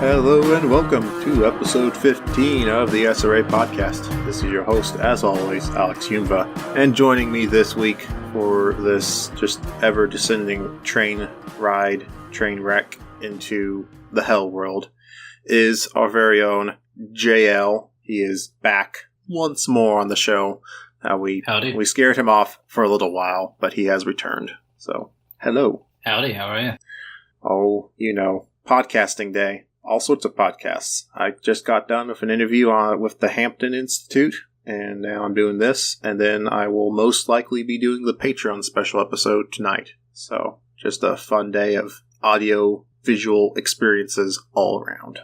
Hello and welcome to episode 15 of the SRA podcast. This is your host, as always, Alex Yumva. And joining me this week for this just ever-descending train wreck into the hell world is our very own JL. He is back once more on the show. We scared him off for a little while, but he has returned. So, hello. Howdy, how are you? Oh, podcasting day. All sorts of podcasts. I just got done with an interview with the Hampton Institute, and now I'm doing this, and then I will most likely be doing the Patreon special episode tonight. So, just a fun day of audio-visual experiences all around.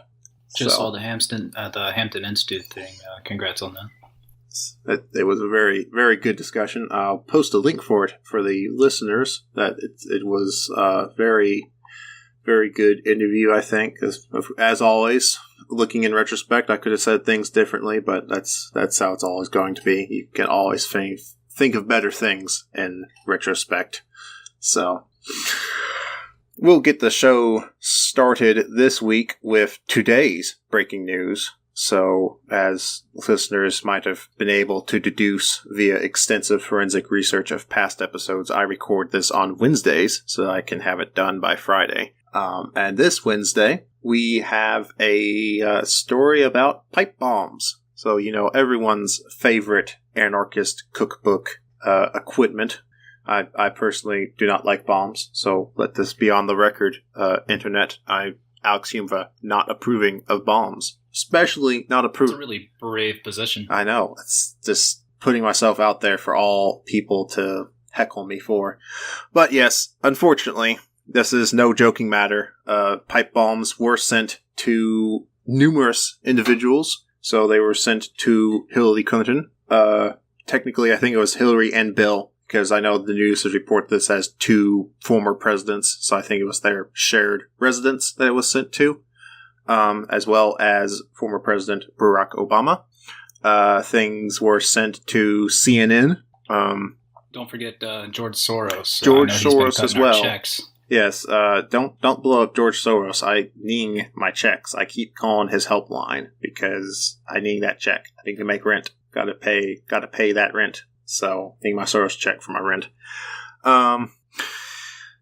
Saw the Hampton Institute thing. Congrats on that. It was a very, very good discussion. I'll post a link for it for the listeners. That it was very, very good interview, I think. As always, looking in retrospect, I could have said things differently, but that's how it's always going to be. You can always think of better things in retrospect. So, we'll get the show started this week with today's breaking news. So, as listeners might have been able to deduce via extensive forensic research of past episodes, I record this on Wednesdays so that I can have it done by Friday. And this Wednesday, we have a story about pipe bombs. So, everyone's favorite anarchist cookbook equipment. I personally do not like bombs, so let this be on the record, Internet. Alex Yumva, not approving of bombs. Especially not approving. It's a really brave position. I know. It's just putting myself out there for all people to heckle me for. But yes, unfortunately, this is no joking matter. Pipe bombs were sent to numerous individuals. So they were sent to Hillary Clinton. Technically, I think it was Hillary and Bill, because I know the news has reported this as two former presidents. So I think it was their shared residence that it was sent to, as well as former President Barack Obama. Things were sent to CNN. Don't forget George Soros. George Soros as well. Checks. Yes, don't blow up George Soros. I need my checks. I keep calling his helpline because I need that check. I need to make rent. Gotta pay that rent. So, I need my Soros check for my rent.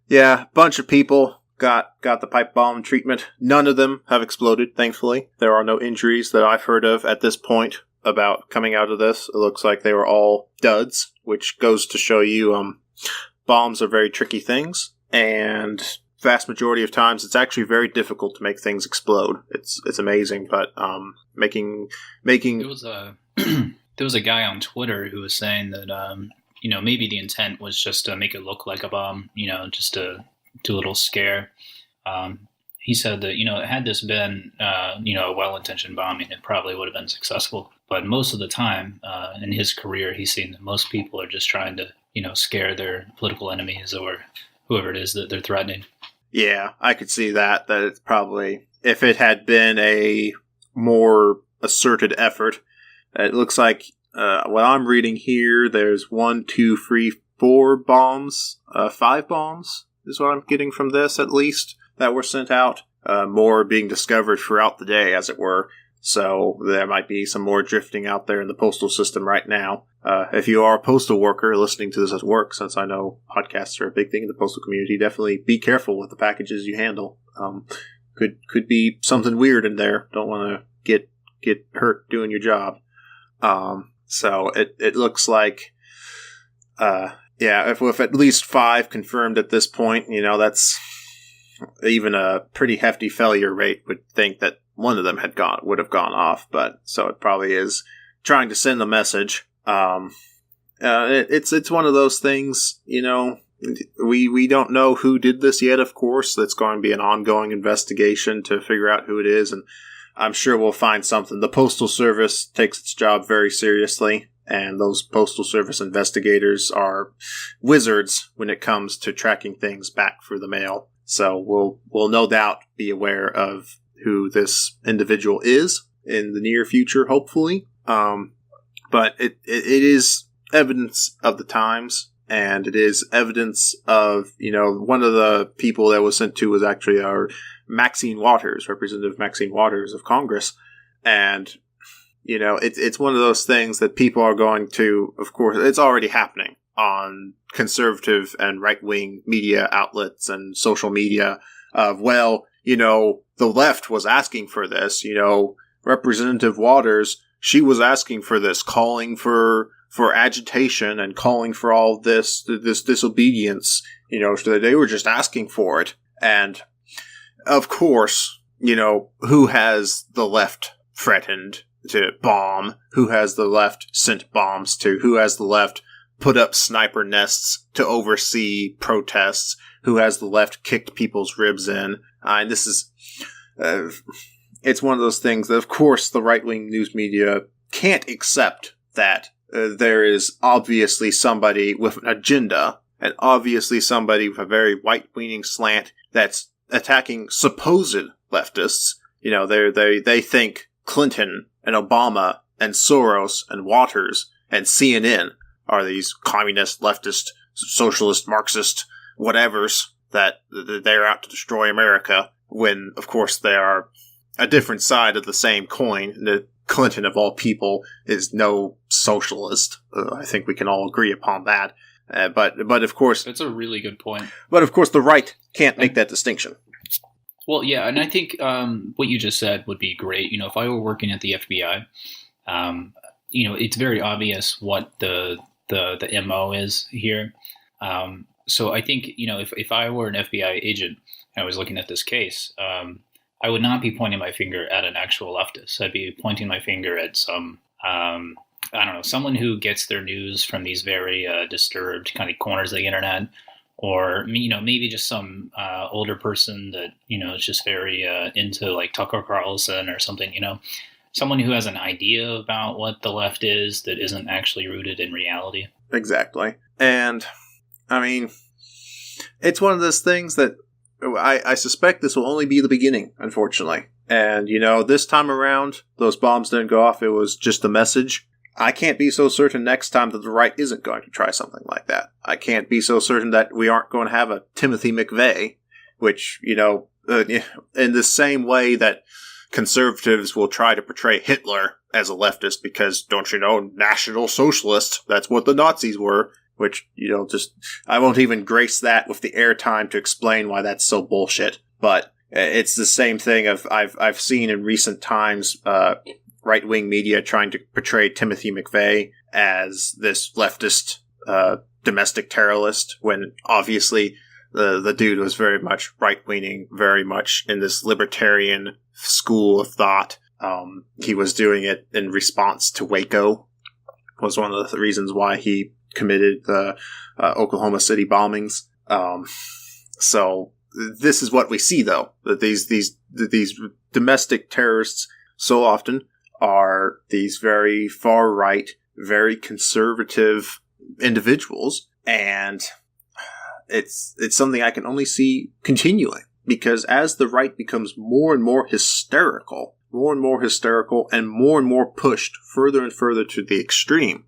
Yeah, bunch of people got the pipe bomb treatment. None of them have exploded, thankfully. There are no injuries that I've heard of at this point about coming out of this. It looks like they were all duds, which goes to show you bombs are very tricky things. And vast majority of times, it's actually very difficult to make things explode. It's amazing, but making There was a guy on Twitter who was saying that maybe the intent was just to make it look like a bomb, just to do a little scare. He said that had this been a well-intentioned bombing, it probably would have been successful. But most of the time in his career, he's seen that most people are just trying to scare their political enemies or whoever it is that they're threatening. Yeah, I could see that it's probably, if it had been a more asserted effort. It looks like, what I'm reading here, there's 1, 2, 3, 4 bombs, 5 bombs is what I'm getting from this, at least, that were sent out. More being discovered throughout the day, as it were. So there might be some more drifting out there in the postal system right now. If you are a postal worker listening to this at work, since I know podcasts are a big thing in the postal community, definitely be careful with the packages you handle. Could be something weird in there. Don't want to get hurt doing your job. So it looks like, if at least 5 confirmed at this point, that's even a pretty hefty failure rate. Would think that one of them would have gone off, but so it probably is trying to send a message. It's one of those things, we don't know who did this yet, of course. That's going to be an ongoing investigation to figure out who it is, and I'm sure we'll find something. The Postal Service takes its job very seriously, and those Postal Service investigators are wizards when it comes to tracking things back through the mail. So we'll no doubt be aware of who this individual is in the near future, hopefully. But it is evidence of the times. and it is evidence of, one of the people that was sent to was actually our Representative Maxine Waters of Congress. And, it's one of those things that people are going to, of course, it's already happening on conservative and right-wing media outlets and social media of, the left was asking for this, Representative Waters, she was asking for this, calling for agitation and calling for all this disobedience, so that they were just asking for it. And, of course, who has the left threatened to bomb? Who has the left sent bombs to? Who has the left put up sniper nests to oversee protests? Who has the left kicked people's ribs in? And this is... it's one of those things that, of course, the right-wing news media can't accept that there is obviously somebody with an agenda and obviously somebody with a very right-leaning slant that's attacking supposed leftists. They think Clinton and Obama and Soros and Waters and CNN are these communist, leftist, socialist, Marxist whatevers that they're out to destroy America, when, of course, they are a different side of the same coin. The Clinton, of all people, is no socialist. I think we can all agree upon that. But of course... That's a really good point. But of course, the right can't make that distinction. Well, yeah, and I think what you just said would be great. If I were working at the FBI, it's very obvious what the MO is here. So I think, if I were an FBI agent and I was looking at this case, I would not be pointing my finger at an actual leftist. I'd be pointing my finger at some, someone who gets their news from these very disturbed kind of corners of the internet, or, maybe just some older person that, is just very into like Tucker Carlson or something, someone who has an idea about what the left is that isn't actually rooted in reality. Exactly. And, it's one of those things that I suspect this will only be the beginning, unfortunately. And, this time around, those bombs didn't go off. It was just a message. I can't be so certain next time that the right isn't going to try something like that. I can't be so certain that we aren't going to have a Timothy McVeigh, which, in the same way that conservatives will try to portray Hitler as a leftist because, don't you know, National Socialist, that's what the Nazis were. Which, I won't even grace that with the airtime to explain why that's so bullshit. But it's the same thing I've seen in recent times, right-wing media trying to portray Timothy McVeigh as this leftist, domestic terrorist, when obviously the dude was very much right-leaning, very much in this libertarian school of thought. He was doing it in response to Waco, was one of the reasons why he committed the Oklahoma City bombings. So this is what we see, though, that these domestic terrorists so often are these very far right, very conservative individuals, and it's something I can only see continuing, because as the right becomes more and more hysterical, and more pushed further and further to the extreme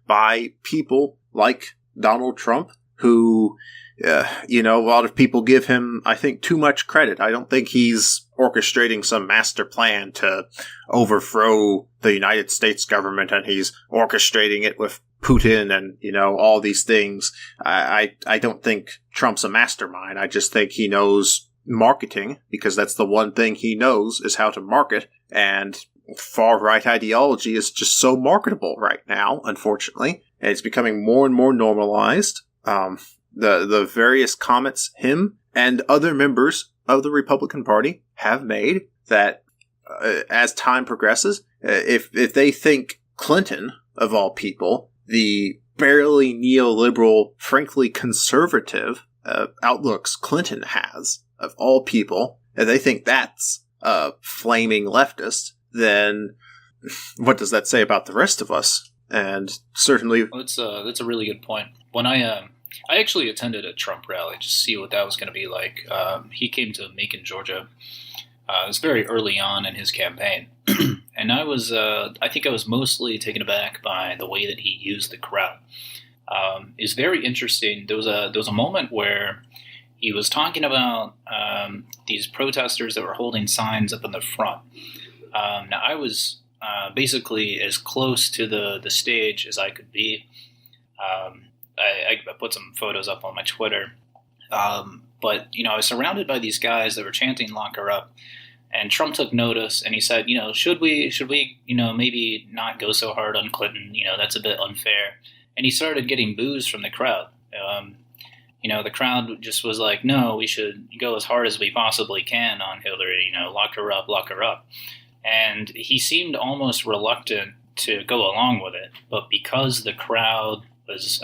by people like Donald Trump, who, a lot of people give him, I think, too much credit. I don't think he's orchestrating some master plan to overthrow the United States government, and he's orchestrating it with Putin and, all these things. I don't think Trump's a mastermind. I just think he knows marketing, because that's the one thing he knows, is how to market, and far-right ideology is just so marketable right now, unfortunately, and it's becoming more and more normalized. The various comments him and other members of the Republican Party have made that as time progresses, if they think Clinton, of all people, the barely neoliberal, frankly conservative outlooks Clinton has, of all people, if they think that's a flaming leftist, then what does that say about the rest of us? And certainly... Well, that's a really good point. When I actually attended a Trump rally just to see what that was going to be like. He came to Macon, Georgia. It was very early on in his campaign. And I think I was mostly taken aback by the way that he used the crowd. is very interesting. There was a moment where he was talking about these protesters that were holding signs up in the front. Now, I was basically as close to the stage as I could be. I put some photos up on my Twitter. But, I was surrounded by these guys that were chanting "Lock her up." And Trump took notice, and he said, should we, maybe not go so hard on Clinton? That's a bit unfair. And he started getting boos from the crowd. The crowd just was like, no, we should go as hard as we possibly can on Hillary, lock her up, lock her up. And he seemed almost reluctant to go along with it. But because the crowd was,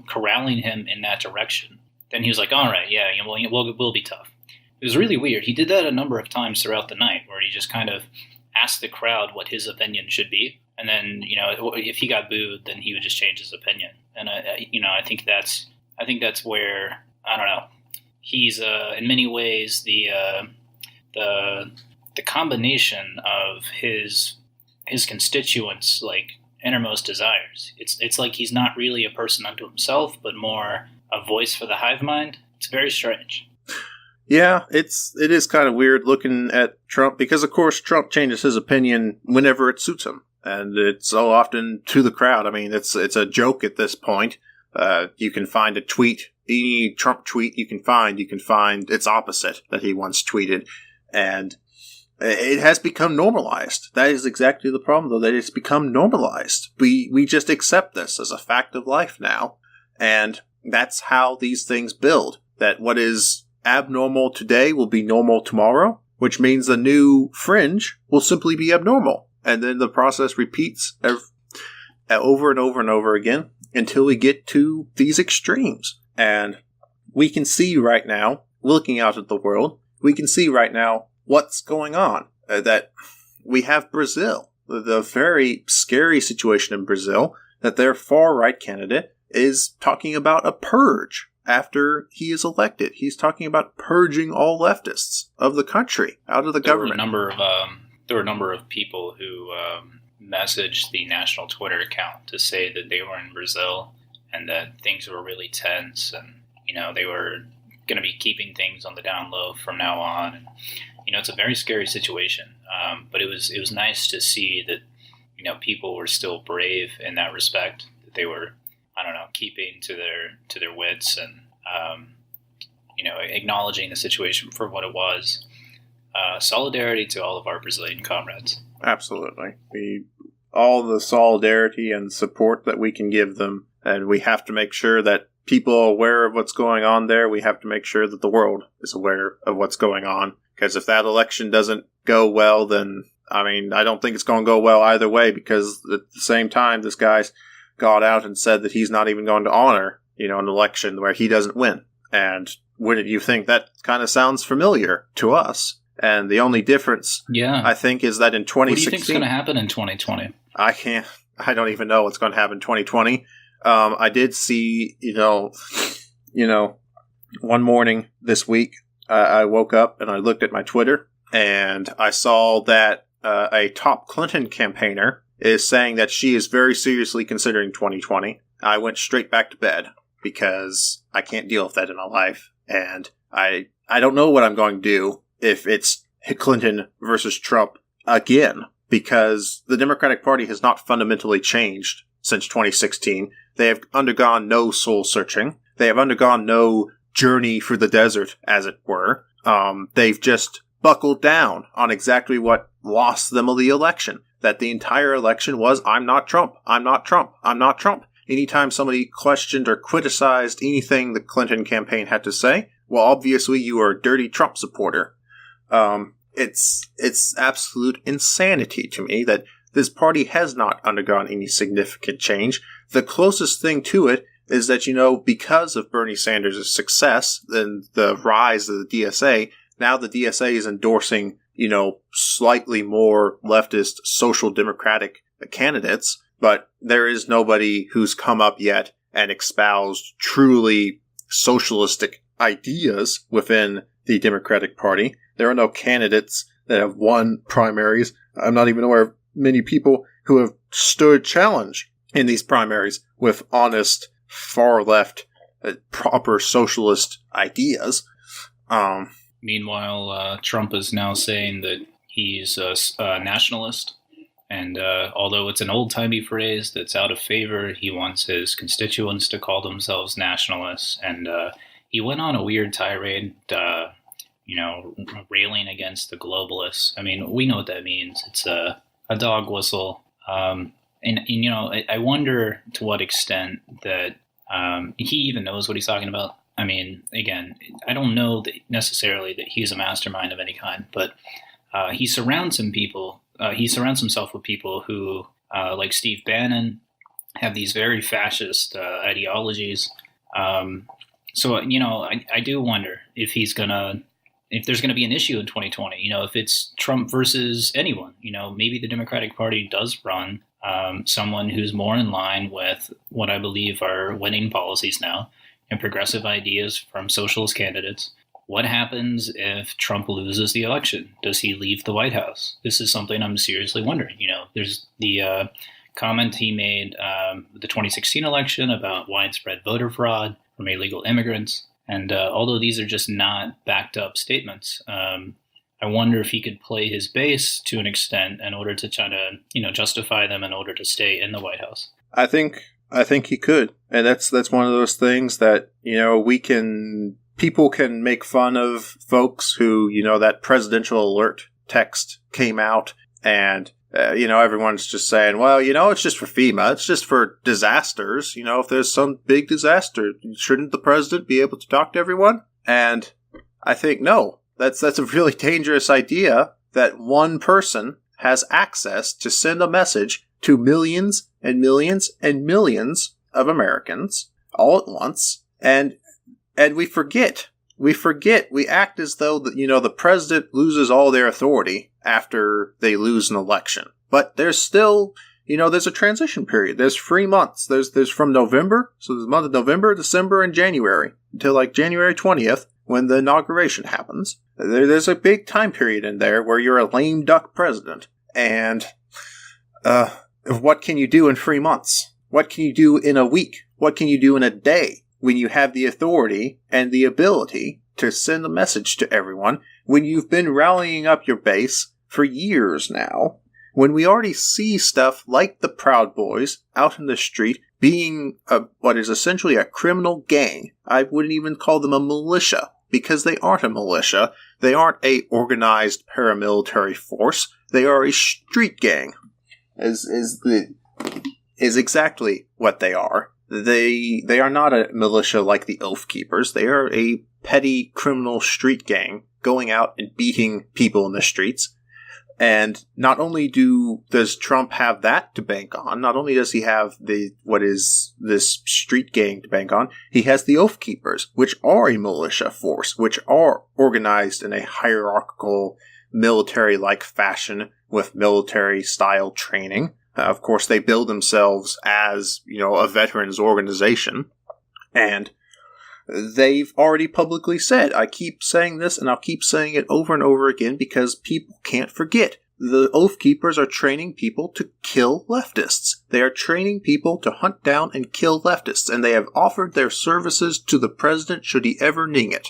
corralling him in that direction, then he was like, all right, yeah, we'll be tough. It was really weird. He did that a number of times throughout the night, where he just kind of asked the crowd what his opinion should be. And then, if he got booed, then he would just change his opinion. And I think that's where, I don't know, he's in many ways the combination of his constituents' like innermost desires. It's like he's not really a person unto himself, but more a voice for the hive mind. It's very strange. Yeah, it is kind of weird looking at Trump, because of course Trump changes his opinion whenever it suits him, and it's so often to the crowd. I mean, it's a joke at this point. You can find a tweet, any Trump tweet you can find its opposite that he once tweeted, and it has become normalized. That is exactly the problem, though, that it's become normalized. We just accept this as a fact of life now, and that's how these things build. That what is abnormal today will be normal tomorrow, which means the new fringe will simply be abnormal. And then the process repeats over and over and over again until we get to these extremes. And we can see right now, looking out at the world, we can see right now what's going on. That we have Brazil, the very scary situation in Brazil, that their far-right candidate is talking about a purge. After he is elected, he's talking about purging all leftists of the country, out of the government. There were a number of people who messaged the national Twitter account to say that they were in Brazil and that things were really tense, and they were going to be keeping things on the down low from now on. And, it's a very scary situation. But it was nice to see that people were still brave in that respect. That they were, I don't know, keeping to their wits and acknowledging the situation for what it was. Solidarity to all of our Brazilian comrades. Absolutely, all the solidarity and support that we can give them, and we have to make sure that people are aware of what's going on there. We have to make sure that the world is aware of what's going on, because if that election doesn't go well, then I don't think it's going to go well either way, because at the same time, this guy's got out and said that he's not even going to honor, an election where he doesn't win. And wouldn't you think that kind of sounds familiar to us? And the only difference, I think, is that in 2016... What do you think is going to happen in 2020? I don't even know what's going to happen in 2020. I did see, one morning this week, I woke up and I looked at my Twitter, and I saw that a top Clinton campaigner is saying that she is very seriously considering 2020. I went straight back to bed because I can't deal with that in my life. And I don't know what I'm going to do if it's Clinton versus Trump again, because the Democratic Party has not fundamentally changed since 2016. They have undergone no soul searching. They have undergone no journey through the desert, as it were. They've just buckled down on exactly what lost them the election. That the entire election was, I'm not Trump, I'm not Trump, I'm not Trump. Anytime somebody questioned or criticized anything the Clinton campaign had to say, well, obviously you are a dirty Trump supporter. It's absolute insanity to me that this party has not undergone any significant change. The closest thing to it is that, because of Bernie Sanders' success and the rise of the DSA, now the DSA is endorsing, slightly more leftist social democratic candidates, but there is nobody who's come up yet and espoused truly socialistic ideas within the Democratic Party. There are no candidates that have won primaries. I'm not even aware of many people who have stood challenge in these primaries with honest, far-left, proper socialist ideas. Meanwhile, Trump is now saying that he's a nationalist. And although it's an old-timey phrase that's out of favor, he wants his constituents to call themselves nationalists. And he went on a weird tirade, railing against the globalists. I mean, we know what that means. It's a dog whistle. I wonder to what extent that he even knows what he's talking about. I mean, again, I don't know that necessarily that he's a mastermind of any kind, but he surrounds himself with people who, like Steve Bannon, have these very fascist ideologies. So I do wonder if there's gonna be an issue in 2020. If it's Trump versus anyone. Maybe the Democratic Party does run someone who's more in line with what I believe are winning policies now and progressive ideas from socialist candidates. What happens if Trump loses the election? Does he leave the White House? This is something I'm seriously wondering. There's the comment he made with the 2016 election about widespread voter fraud from illegal immigrants. And although these are just not backed up statements, I wonder if he could play his base to an extent in order to try to, justify them in order to stay in the White House. I think he could. And that's one of those things that, people can make fun of folks who, that presidential alert text came out and, everyone's just saying, well, it's just for FEMA. It's just for disasters. If there's some big disaster, shouldn't the president be able to talk to everyone? And I think, no, that's a really dangerous idea that one person has access to send a message to millions and millions and millions of Americans all at once. And we forget. We act as though the president loses all their authority after they lose an election. But there's still, there's a transition period. There's 3 months. There's from November, so there's the month of November, December, and January until like January 20th when the inauguration happens. There's a big time period in there where you're a lame duck president. And what can you do in 3 months? What can you do in a week? What can you do in a day? When you have the authority and the ability to send a message to everyone, when you've been rallying up your base for years now, when we already see stuff like the Proud Boys out in the street being what is essentially a criminal gang. I wouldn't even call them a militia, because they aren't a militia. They aren't a organized paramilitary force. They are a street gang, is exactly what they are. They are not a militia like the Oath Keepers. They are a petty criminal street gang going out and beating people in the streets. And not only does Trump have that to bank on, not only does he have what is this street gang to bank on, he has the Oath Keepers, which are a militia force, which are organized in a hierarchical military-like fashion with military-style training. Of course, they build themselves as, a veterans organization. And they've already publicly said, I keep saying this and I'll keep saying it over and over again because people can't forget. The Oath Keepers are training people to kill leftists. They are training people to hunt down and kill leftists. And they have offered their services to the president should he ever need it.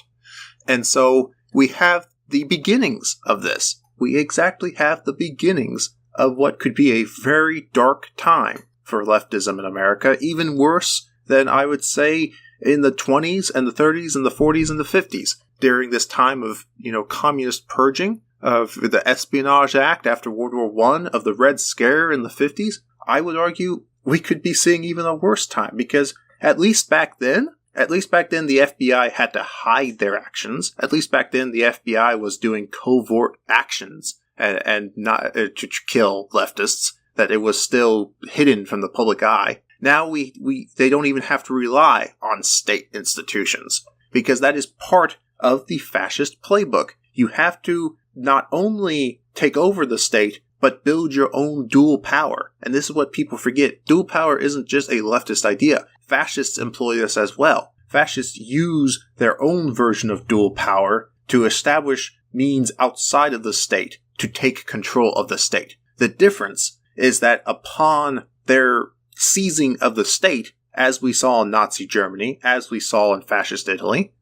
And so we have the beginnings of this. We exactly have the beginnings of what could be a very dark time for leftism in America, even worse than I would say in the 20s and the 30s and the 40s and the 50s, during this time of, communist purging, of the Espionage Act after World War I, of the Red Scare in the 50s. I would argue we could be seeing even a worse time, because at least back then, the FBI had to hide their actions. At least back then, the FBI was doing covert actions and not to kill leftists, that it was still hidden from the public eye. Now they don't even have to rely on state institutions, because that is part of the fascist playbook. You have to not only take over the state, but build your own dual power. And this is what people forget. Dual power isn't just a leftist idea. Fascists employ this as well. Fascists use their own version of dual power to establish means outside of the state to take control of the state. The difference is that upon their seizing of the state, as we saw in Nazi Germany, as we saw in fascist Italy.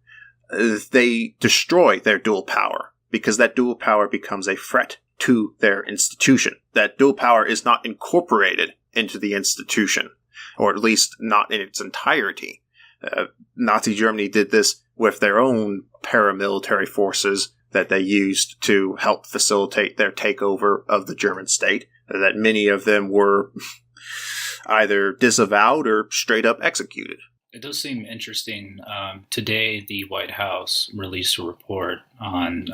They destroy their dual power, because that dual power becomes a threat to their institution. That dual power is not incorporated into the institution, or at least not in its entirety. Nazi Germany did this with their own paramilitary forces that they used to help facilitate their takeover of the German state, that many of them were either disavowed or straight up executed. It does seem interesting. Today, the White House released a report on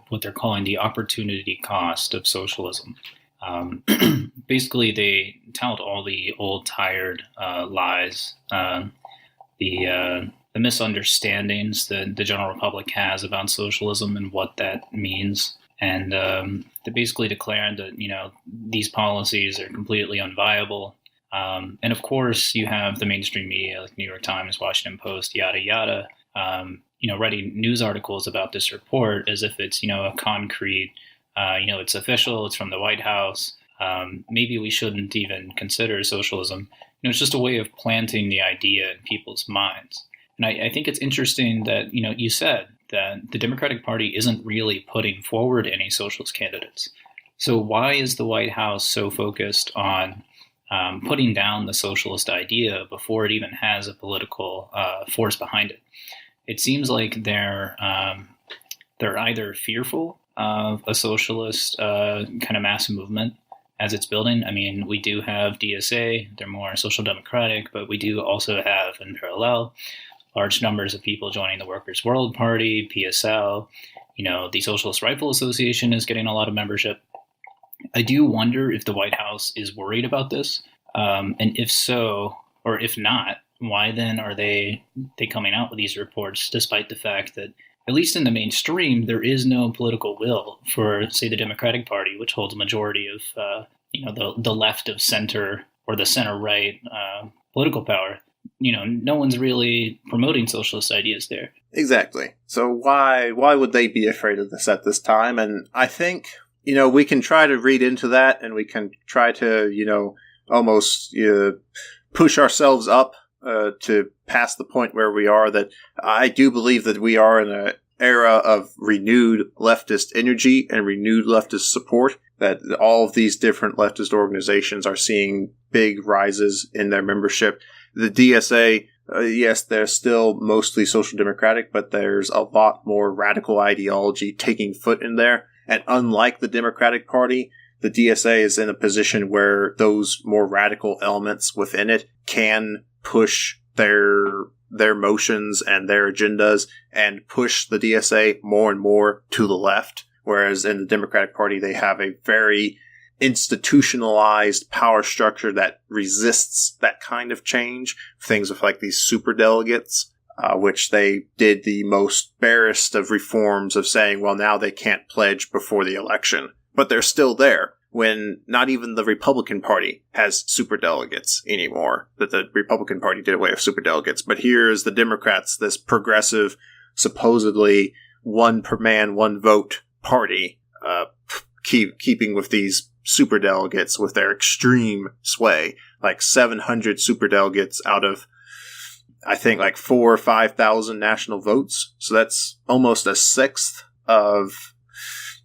what they're calling the opportunity cost of socialism. Basically, they tout all the old, tired lies, the misunderstandings that the general public has about socialism and what that means. And they basically declared that, these policies are completely unviable. And of course, you have the mainstream media like New York Times, Washington Post, yada, yada, writing news articles about this report as if it's, a concrete, it's official, it's from the White House. Maybe we shouldn't even consider socialism. It's just a way of planting the idea in people's minds. And I think it's interesting that, you said that the Democratic Party isn't really putting forward any socialist candidates. So why is the White House so focused on putting down the socialist idea before it even has a political force behind it? It seems like they're either fearful of a socialist kind of mass movement as it's building. I mean, we do have DSA, they're more social democratic, but we do also have, in parallel, large numbers of people joining the Workers' World Party, PSL. The Socialist Rifle Association is getting a lot of membership. I do wonder if the White House is worried about this. And if so, or if not, why then are they coming out with these reports, despite the fact that, at least in the mainstream, there is no political will for, say, the Democratic Party, which holds a majority of, the left of center or the center-right political power. No one's really promoting socialist ideas there. Exactly. So why would they be afraid of this at this time? And I think, we can try to read into that, and we can try to, almost push ourselves up to past the point where we are. That I do believe that we are in an era of renewed leftist energy and renewed leftist support, that all of these different leftist organizations are seeing big rises in their membership. The DSA, yes, they're still mostly social democratic, but there's a lot more radical ideology taking foot in there. And unlike the Democratic Party, the DSA is in a position where those more radical elements within it can push their motions and their agendas and push the DSA more and more to the left. Whereas in the Democratic Party, they have a very institutionalized power structure that resists that kind of change. Things with like these superdelegates, which they did the most barest of reforms of saying, well, now they can't pledge before the election. But they're still there when not even the Republican Party has superdelegates anymore. That the Republican Party did away with superdelegates. But here's the Democrats, this progressive, supposedly one per man, one vote party, keeping with these superdelegates with their extreme sway, like 700 superdelegates out of, I think, like 4,000 or 5,000 national votes. So that's almost a sixth of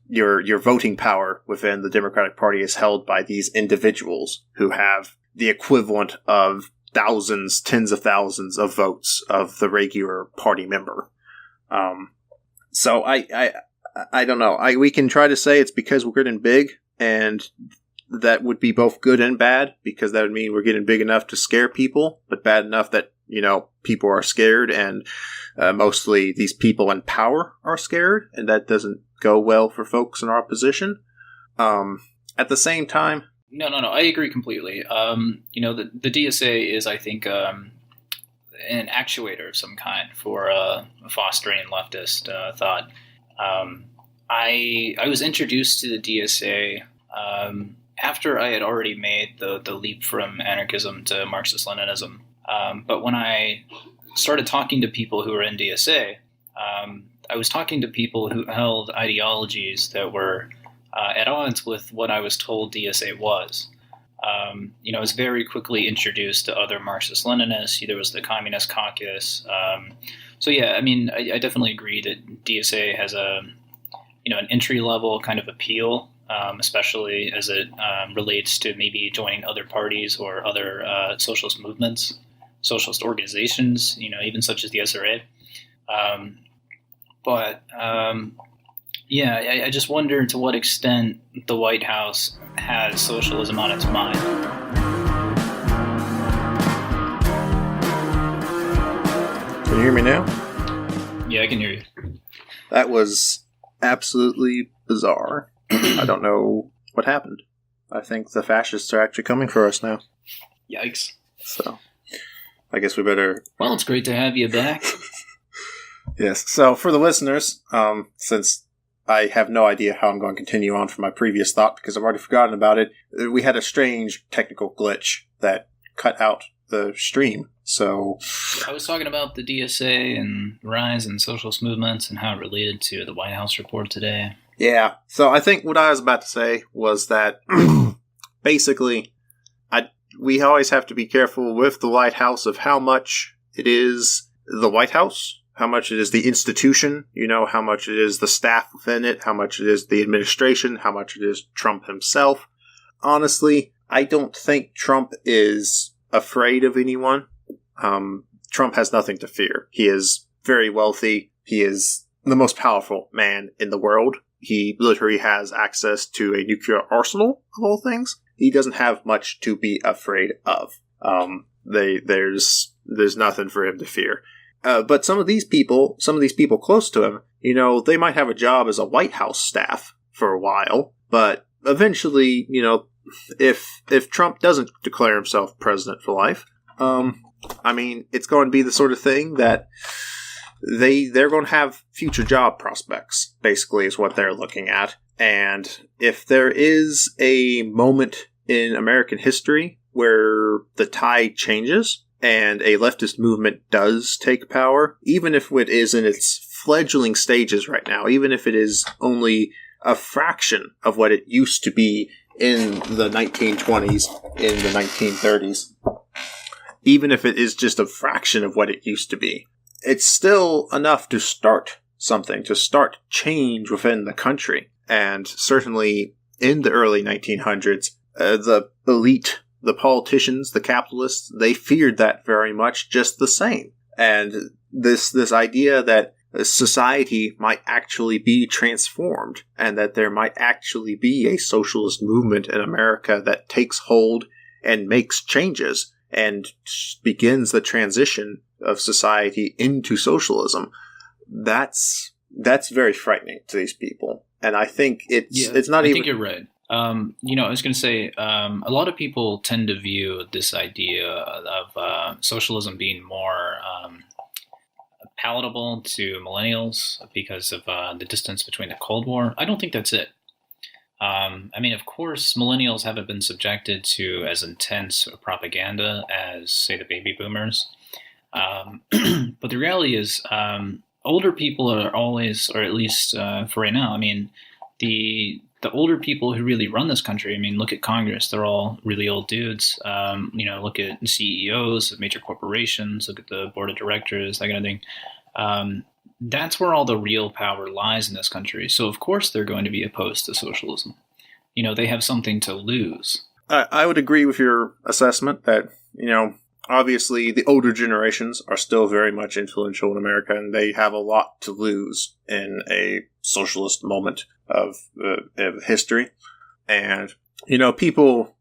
your voting power within the Democratic Party is held by these individuals who have the equivalent of thousands, tens of thousands of votes of the regular party member. So I don't know. We can try to say it's because we're getting big, and that would be both good and bad, because that would mean we're getting big enough to scare people, but bad enough that, people are scared, and mostly these people in power are scared, and that doesn't go well for folks in our position. At the same time... No, I agree completely. The DSA is, I think, an actuator of some kind for fostering leftist thought. I was introduced to the DSA after I had already made the leap from anarchism to Marxist-Leninism. But when I started talking to people who were in DSA, I was talking to people who held ideologies that were at odds with what I was told DSA was. was very quickly introduced to other Marxist-Leninists. There was the Communist Caucus. I definitely agree that DSA has an entry-level kind of appeal, especially as it relates to maybe joining other parties or other socialist movements, socialist organizations, even such as the SRA. I just wonder to what extent the White House has socialism on its mind. Can you hear me now? Yeah, I can hear you. That was absolutely bizarre. I don't know what happened. I think the fascists are actually coming for us now. Yikes. So, I guess we better... Well, it's great to have you back. Yes. So, for the listeners, since I have no idea how I'm going to continue on from my previous thought because I've already forgotten about it, we had a strange technical glitch that cut out the stream. So I was talking about the DSA and rise in socialist movements and how it related to the White House report today. Yeah. So I think what I was about to say was that basically we always have to be careful with the White House of how much it is the White House, how much it is the institution, how much it is the staff within it, how much it is the administration, how much it is Trump himself. Honestly, I don't think Trump is afraid of anyone. Trump has nothing to fear. He is very wealthy. He is the most powerful man in the world. He literally has access to a nuclear arsenal, of all things. He doesn't have much to be afraid of. There's nothing for him to fear. But some of these people close to him, they might have a job as a White House staff for a while, but eventually, if Trump doesn't declare himself president for life, it's going to be the sort of thing that they're going to have future job prospects, basically, is what they're looking at. And if there is a moment in American history where the tide changes and a leftist movement does take power, even if it is in its fledgling stages right now, even if it is only a fraction of what it used to be in the 1920s, in the 1930s, even if it is just a fraction of what it used to be, it's still enough to start something, to start change within the country. And certainly in the early 1900s, the elite, the politicians, the capitalists, they feared that very much just the same. And this idea that society might actually be transformed and that there might actually be a socialist movement in America that takes hold and makes changes and begins the transition of society into socialism, that's very frightening to these people. And I think it's not even... I think you're right. I was going to say, a lot of people tend to view this idea of socialism being more palatable to millennials because of the distance between the Cold War. I don't think that's it. Of course, millennials haven't been subjected to as intense propaganda as, say, the baby boomers. But the reality is, older people are always, or at least for right now, the older people who really run this country, look at Congress, they're all really old dudes. Look at CEOs of major corporations, look at the board of directors, that kind of thing. That's where all the real power lies in this country. So, of course, they're going to be opposed to socialism. They have something to lose. I would agree with your assessment that, obviously the older generations are still very much influential in America, and they have a lot to lose in a socialist moment of history. And, people,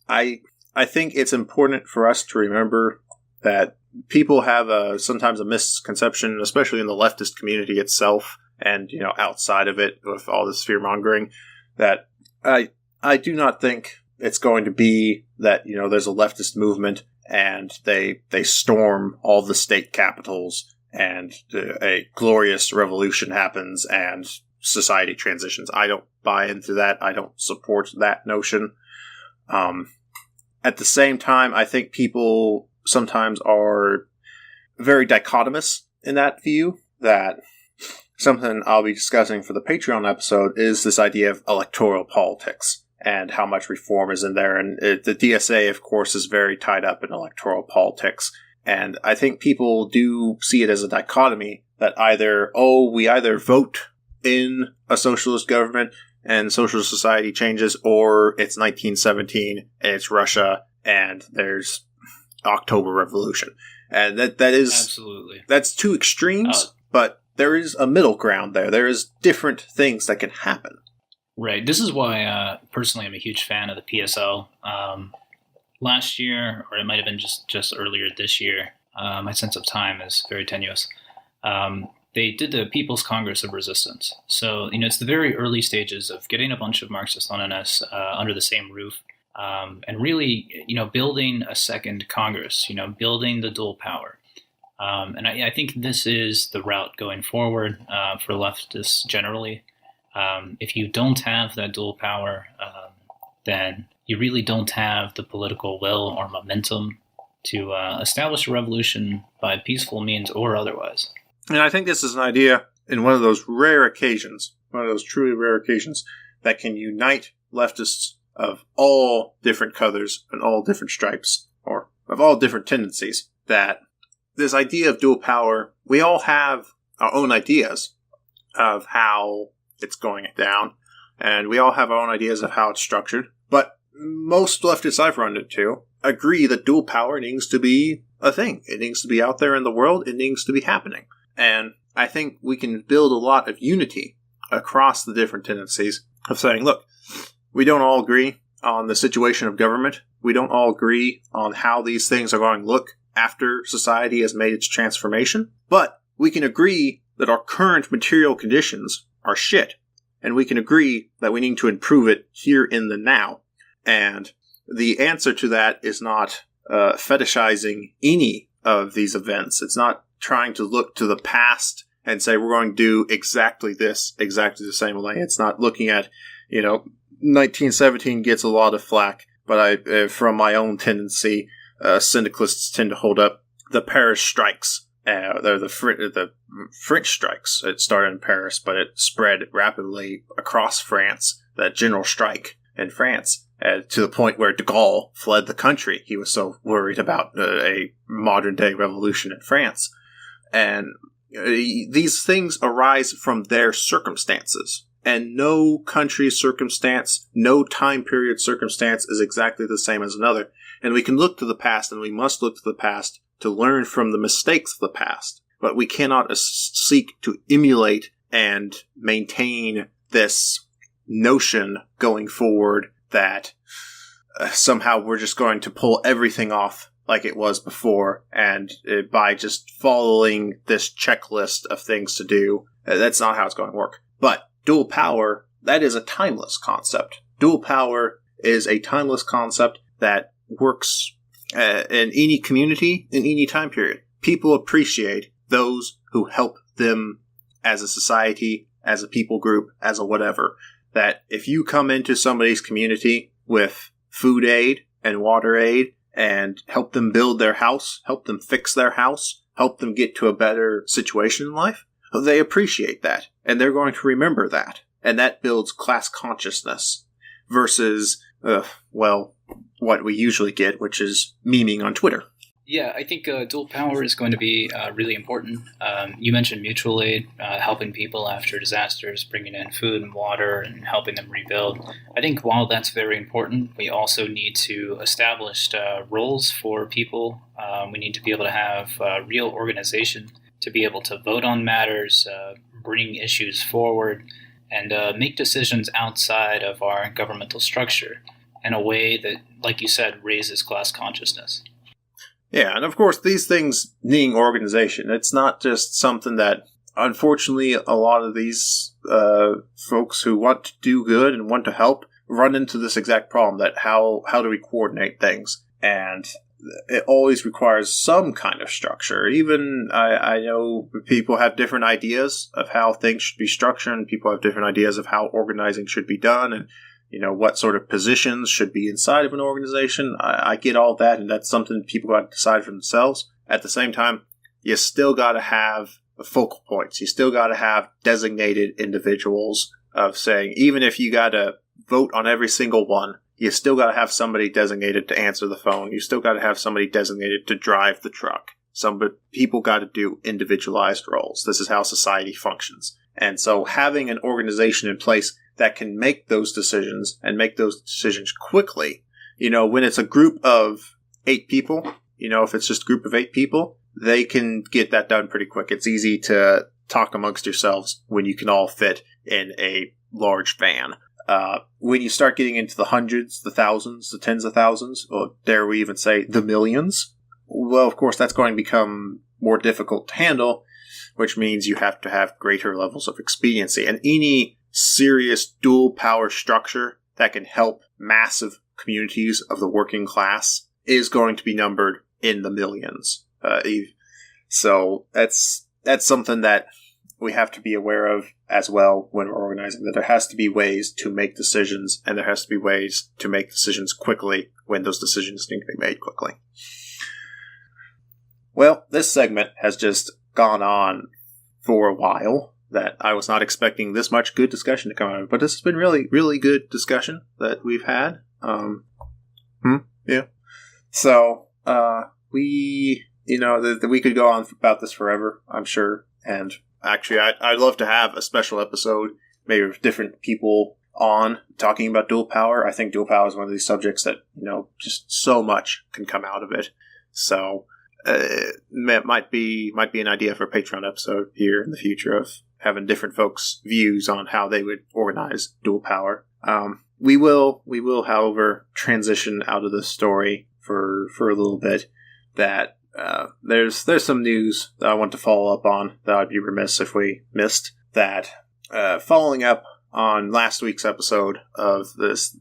I think it's important for us to remember that people have sometimes a misconception, especially in the leftist community itself and, outside of it with all this fear-mongering, that I do not think it's going to be that, there's a leftist movement and they storm all the state capitals and a glorious revolution happens and society transitions. I don't buy into that. I don't support that notion. At the same time, I think people sometimes are very dichotomous in that view. That something I'll be discussing for the Patreon episode is this idea of electoral politics and how much reform is in there. And the DSA, of course, is very tied up in electoral politics. And I think people do see it as a dichotomy that we either vote in a socialist government and socialist society changes, or it's 1917 and it's Russia and there's October Revolution. And that is absolutely, that's two extremes, but there is a middle ground there. There is different things that can happen. Right. This is why, personally, I'm a huge fan of the PSL. Last year, or it might have been just earlier this year, my sense of time is very tenuous. They did the People's Congress of Resistance. So, it's the very early stages of getting a bunch of Marxist-Leninists under the same roof, and really, building a second Congress, building the dual power. And I think this is the route going forward for leftists generally. If you don't have that dual power, then you really don't have the political will or momentum to establish a revolution by peaceful means or otherwise. And I think this is an idea in one of those rare occasions, one of those truly rare occasions that can unite leftists of all different colors and all different stripes, or of all different tendencies, that this idea of dual power, we all have our own ideas of how it's going down, and we all have our own ideas of how it's structured, but most leftists I've run into agree that dual power needs to be a thing. It needs to be out there in the world. It needs to be happening. And I think we can build a lot of unity across the different tendencies of saying, look, we don't all agree on the situation of government. We don't all agree on how these things are going to look after society has made its transformation. But we can agree that our current material conditions are shit. And we can agree that we need to improve it here in the now. And the answer to that is not fetishizing any of these events. It's not trying to look to the past and say we're going to do exactly this, exactly the same way. It's not looking at, 1917 gets a lot of flack, but from my own tendency, syndicalists tend to hold up the Paris strikes. They're the French strikes. It started in Paris, but it spread rapidly across France, that general strike in France, to the point where de Gaulle fled the country. He was so worried about a modern-day revolution in France. And these things arise from their circumstances. And no country's circumstance, no time period circumstance is exactly the same as another. And we can look to the past, and we must look to the past to learn from the mistakes of the past. But we cannot seek to emulate and maintain this notion going forward that somehow we're just going to pull everything off like it was before, and by just following this checklist of things to do. That's not how it's going to work. But dual power, that is a timeless concept. Dual power is a timeless concept that works in any community, in any time period. People appreciate those who help them as a society, as a people group, as a whatever. That if you come into somebody's community with food aid and water aid and help them build their house, help them fix their house, help them get to a better situation in life, they appreciate that. And they're going to remember that. And that builds class consciousness versus, what we usually get, which is memeing on Twitter. Yeah, I think dual power is going to be really important. You mentioned mutual aid, helping people after disasters, bringing in food and water and helping them rebuild. I think while that's very important, we also need to establish roles for people. We need to be able to have real organization, to be able to vote on matters, bring issues forward, and make decisions outside of our governmental structure in a way that, like you said, raises class consciousness. Yeah, and of course, these things needing organization. It's not just something that, unfortunately, a lot of these folks who want to do good and want to help run into this exact problem, that how do we coordinate things? And it always requires some kind of structure. Even, I know people have different ideas of how things should be structured, and people have different ideas of how organizing should be done, and what sort of positions should be inside of an organization. I get all that, and that's something people got to decide for themselves. At the same time, you still got to have focal points. You still got to have designated individuals of saying, even if you got a vote on every single one, you still got to have somebody designated to answer the phone. You still got to have somebody designated to drive the truck. People got to do individualized roles. This is how society functions. And so having an organization in place that can make those decisions and make those decisions quickly, when it's a group of 8 people, if it's just a group of 8 people, they can get that done pretty quick. It's easy to talk amongst yourselves when you can all fit in a large van. When you start getting into the hundreds, the thousands, the tens of thousands, or dare we even say the millions, well, of course, that's going to become more difficult to handle, which means you have to have greater levels of expediency. And any serious dual power structure that can help massive communities of the working class is going to be numbered in the millions. So that's something that we have to be aware of as well when we're organizing, that there has to be ways to make decisions, and there has to be ways to make decisions quickly when those decisions need to be made quickly. Well, this segment has just gone on for a while, that I was not expecting this much good discussion to come out of it, but this has been really, really good discussion that we've had. Yeah. So, we could go on about this forever, I'm sure, and actually, I'd love to have a special episode, maybe with different people on talking about dual power. I think dual power is one of these subjects that, just so much can come out of it. So, it might be an idea for a Patreon episode here in the future of having different folks' views on how they would organize dual power. We will, however, transition out of this story for a little bit. That there's some news that I want to follow up on that I'd be remiss if we missed. That following up on last week's episode of this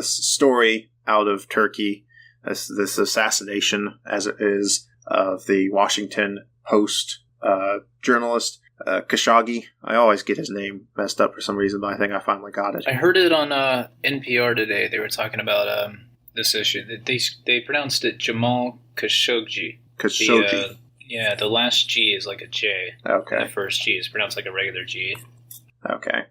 story out of Turkey, this assassination, as it is, of the Washington Post journalist Khashoggi. I always get his name messed up for some reason, but I think I finally got it. I heard it on NPR today. They were talking about this issue. They pronounced it Jamal Khashoggi. Khashoggi. The last G is like a J. Okay. The first G is pronounced like a regular G. Okay.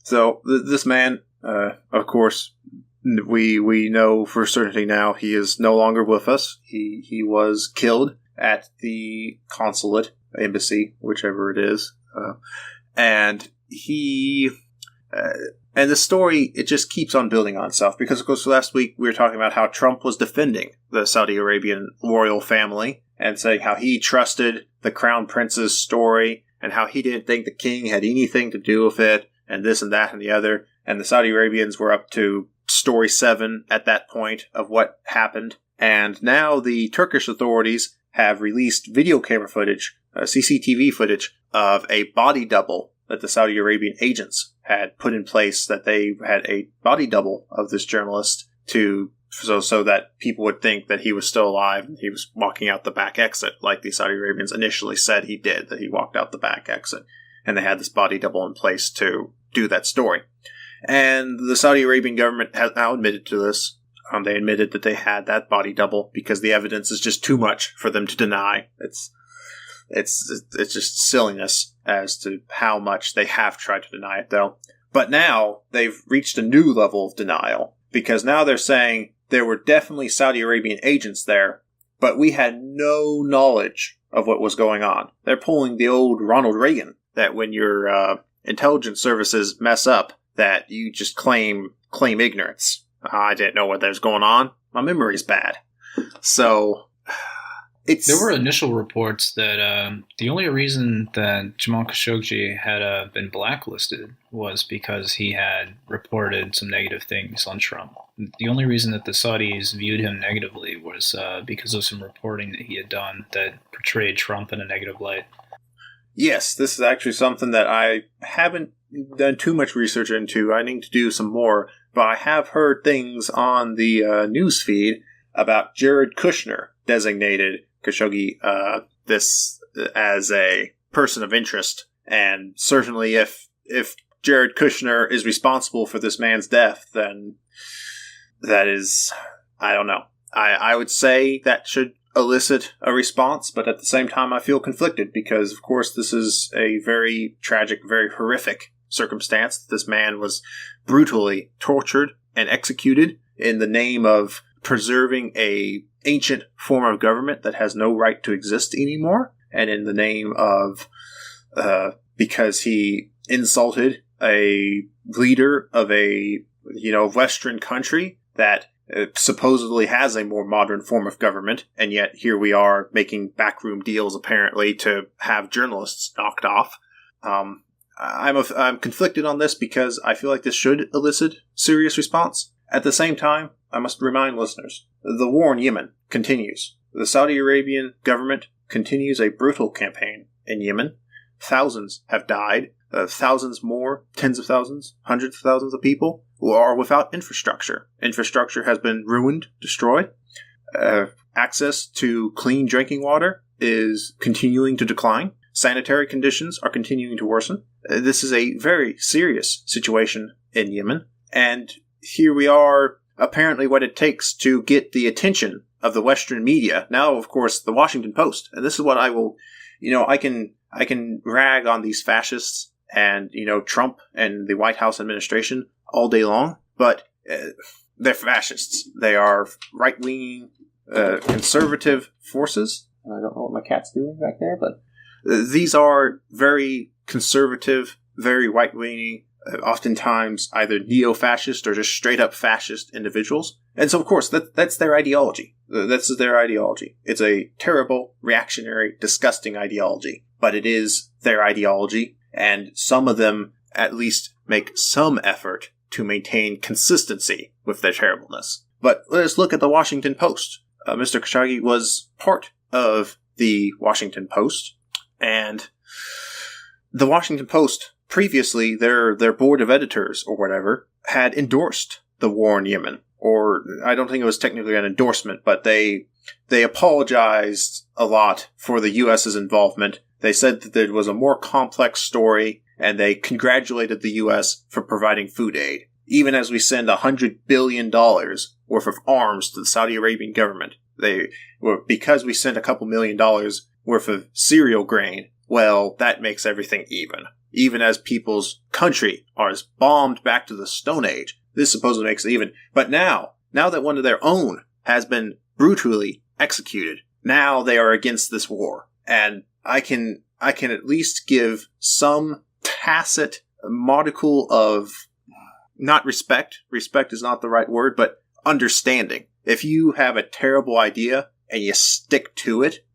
So this man, of course, we know for certainty now he is no longer with us. He was killed at the consulate, embassy, whichever it is, and the story, it just keeps on building on itself, because of course last week we were talking about how Trump was defending the Saudi Arabian royal family and saying how he trusted the crown prince's story and how he didn't think the king had anything to do with it, and this and that and the other, and the Saudi Arabians were up to story 7 at that point of what happened. And now the Turkish authorities have released video camera footage, CCTV footage, of a body double that the Saudi Arabian agents had put in place, that they had a body double of this journalist so that people would think that he was still alive and he was walking out the back exit, like the Saudi Arabians initially said he did, that he walked out the back exit. And they had this body double in place to do that story. And the Saudi Arabian government has now admitted to this. They admitted that they had that body double because the evidence is just too much for them to deny. It's just silliness as to how much they have tried to deny it, though. But now they've reached a new level of denial, because now they're saying there were definitely Saudi Arabian agents there, but we had no knowledge of what was going on. They're pulling the old Ronald Reagan, that when your intelligence services mess up, that you just claim ignorance. I didn't know what was going on. My memory's bad. So there were initial reports that the only reason that Jamal Khashoggi had been blacklisted was because he had reported some negative things on Trump. The only reason that the Saudis viewed him negatively was because of some reporting that he had done that portrayed Trump in a negative light. Yes, this is actually something that I haven't done too much research into. I need to do some more, but I have heard things on the news feed about Jared Kushner designated Khashoggi this as a person of interest, and certainly if Jared Kushner is responsible for this man's death, then that is, I don't know. I would say that should elicit a response, but at the same time I feel conflicted, because of course this is a very tragic, very horrific circumstance that this man was brutally tortured and executed in the name of preserving a ancient form of government that has no right to exist anymore, and in the name of because he insulted a leader of a Western country that supposedly has a more modern form of government, and yet here we are making backroom deals apparently to have journalists knocked off. I'm conflicted on this because I feel like this should elicit serious response. At the same time, I must remind listeners, the war in Yemen continues. The Saudi Arabian government continues a brutal campaign in Yemen. Thousands have died. Thousands more, tens of thousands, hundreds of thousands of people who are without infrastructure. Infrastructure has been ruined, destroyed. Access to clean drinking water is continuing to decline. Sanitary conditions are continuing to worsen. This is a very serious situation in Yemen, and here we are, apparently what it takes to get the attention of the Western media. Now, of course, the Washington Post, and this is what I will, I can rag on these fascists and, Trump and the White House administration all day long, but they're fascists. They are right-leaning, conservative forces. I don't know what my cat's doing back there, but these are very conservative, very right-leaning, oftentimes either neo-fascist or just straight-up fascist individuals. And so, of course, that's their ideology. That's their ideology. It's a terrible, reactionary, disgusting ideology. But it is their ideology, and some of them at least make some effort to maintain consistency with their terribleness. But let's look at the Washington Post. Mr. Khashoggi was part of the Washington Post, and the Washington Post, previously, their board of editors or whatever, had endorsed the war in Yemen. Or, I don't think it was technically an endorsement, but they apologized a lot for the U.S.'s involvement. They said that there was a more complex story, and they congratulated the U.S. for providing food aid. Even as we send $100 billion worth of arms to the Saudi Arabian government, because we sent a couple $1 million worth of cereal grain, well, that makes everything even. Even as people's country is bombed back to the Stone Age, this supposedly makes it even. But now that one of their own has been brutally executed, now they are against this war. And I can at least give some tacit modicum of, not respect is not the right word, but understanding. If you have a terrible idea and you stick to it,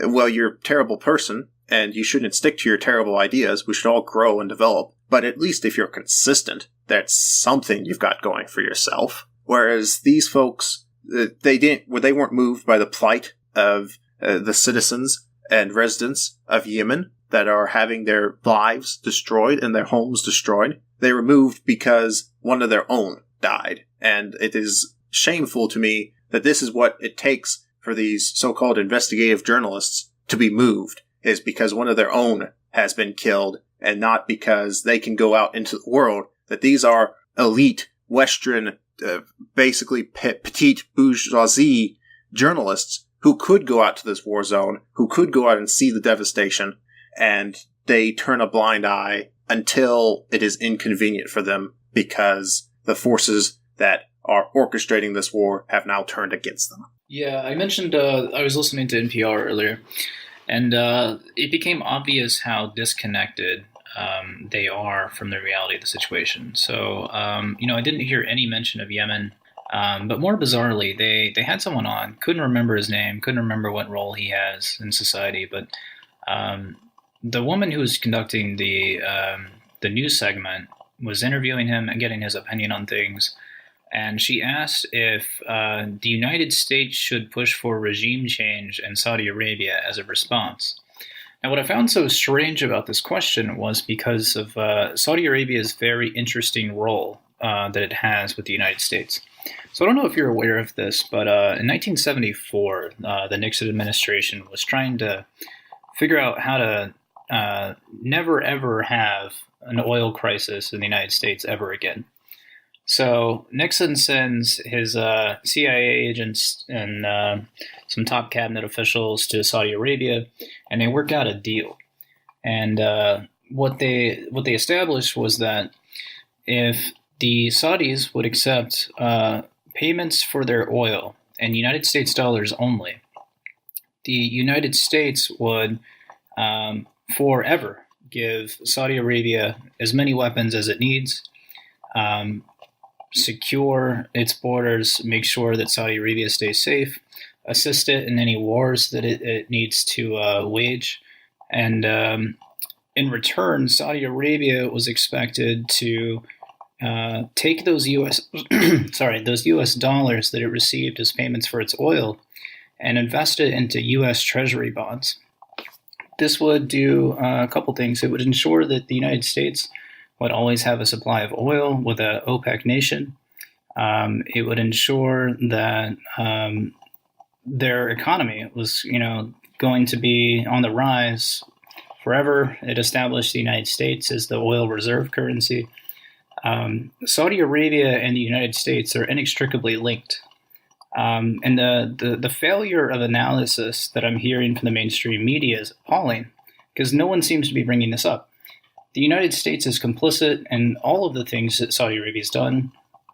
well, you're a terrible person, and you shouldn't stick to your terrible ideas. We should all grow and develop. But at least if you're consistent, that's something you've got going for yourself. Whereas these folks, they weren't moved by the plight of the citizens and residents of Yemen that are having their lives destroyed and their homes destroyed. They were moved because one of their own died. And it is shameful to me that this is what it takes for these so-called investigative journalists to be moved, is because one of their own has been killed, and not because they can go out into the world, that these are elite Western, basically petite bourgeoisie journalists who could go out to this war zone, who could go out and see the devastation, and they turn a blind eye until it is inconvenient for them because the forces that are orchestrating this war have now turned against them. Yeah, I mentioned I was listening to NPR earlier, and it became obvious how disconnected they are from the reality of the situation. So, I didn't hear any mention of Yemen, but more bizarrely, they had someone on, couldn't remember his name, couldn't remember what role he has in society, but the woman who was conducting the news segment was interviewing him and getting his opinion on things. And she asked if the United States should push for regime change in Saudi Arabia as a response. Now, what I found so strange about this question was because of Saudi Arabia's very interesting role that it has with the United States. So I don't know if you're aware of this, but in 1974, the Nixon administration was trying to figure out how to never, ever have an oil crisis in the United States ever again. So Nixon sends his CIA agents and some top cabinet officials to Saudi Arabia, and they work out a deal. And what they established was that if the Saudis would accept payments for their oil in United States dollars only, the United States would forever give Saudi Arabia as many weapons as it needs, secure its borders, make sure that Saudi Arabia stays safe, assist it in any wars that it needs to wage, and in return, Saudi Arabia was expected to take those those U.S. dollars that it received as payments for its oil and invest it into U.S. Treasury bonds. This would do a couple things. It would ensure that the United States would always have a supply of oil with an OPEC nation. It would ensure that their economy was, going to be on the rise forever. It established the United States as the oil reserve currency. Saudi Arabia and the United States are inextricably linked. And the failure of analysis that I'm hearing from the mainstream media is appalling, because no one seems to be bringing this up. The United States is complicit in all of the things that Saudi Arabia's done.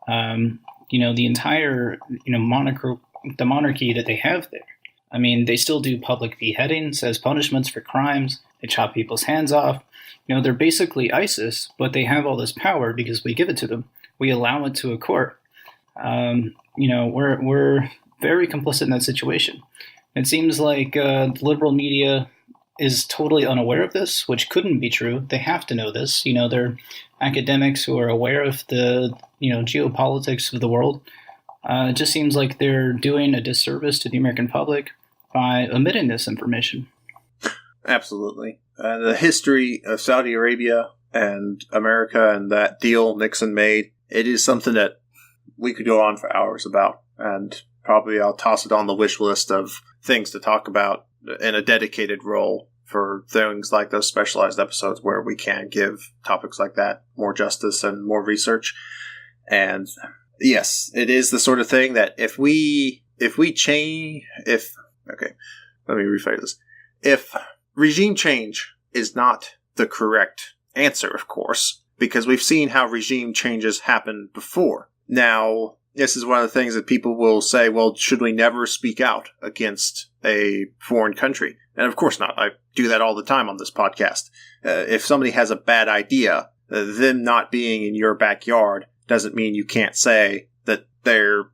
The entire the monarchy that they have there. I mean, they still do public beheadings as punishments for crimes. They chop people's hands off. They're basically ISIS, but they have all this power because we give it to them. We allow it to a court. We're very complicit in that situation. It seems like the liberal media is totally unaware of this, which couldn't be true. They have to know this. They're academics who are aware of the, geopolitics of the world. It just seems like they're doing a disservice to the American public by omitting this information. Absolutely. The history of Saudi Arabia and America and that deal Nixon made, it is something that we could go on for hours about. And probably I'll toss it on the wish list of things to talk about in a dedicated role for things like those specialized episodes where we can give topics like that more justice and more research. And yes, it is the sort of thing that if regime change is not the correct answer, of course, because we've seen how regime changes happen before. Now, this is one of the things that people will say, well, should we never speak out against a foreign country? And of course not. I do that all the time on this podcast. If somebody has a bad idea, them not being in your backyard doesn't mean you can't say that the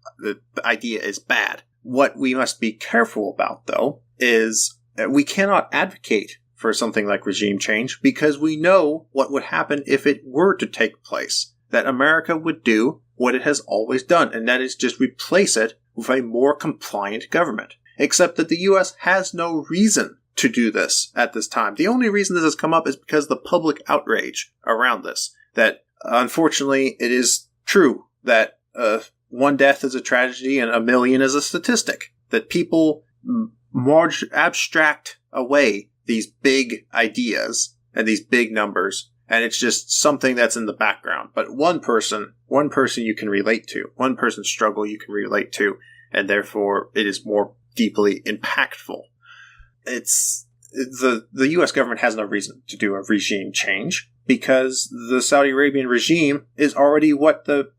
idea is bad. What we must be careful about, though, is we cannot advocate for something like regime change because we know what would happen if it were to take place. That America would do what it has always done, and that is just replace it with a more compliant government. Except that the U.S. has no reason to do this at this time. The only reason this has come up is because of the public outrage around this. That, unfortunately, it is true that one death is a tragedy and a million is a statistic. That people abstract away these big ideas and these big numbers, and it's just something that's in the background. But one person you can relate to, one person's struggle you can relate to, and therefore it is more deeply impactful. It's the U.S. government has no reason to do a regime change because the Saudi Arabian regime is already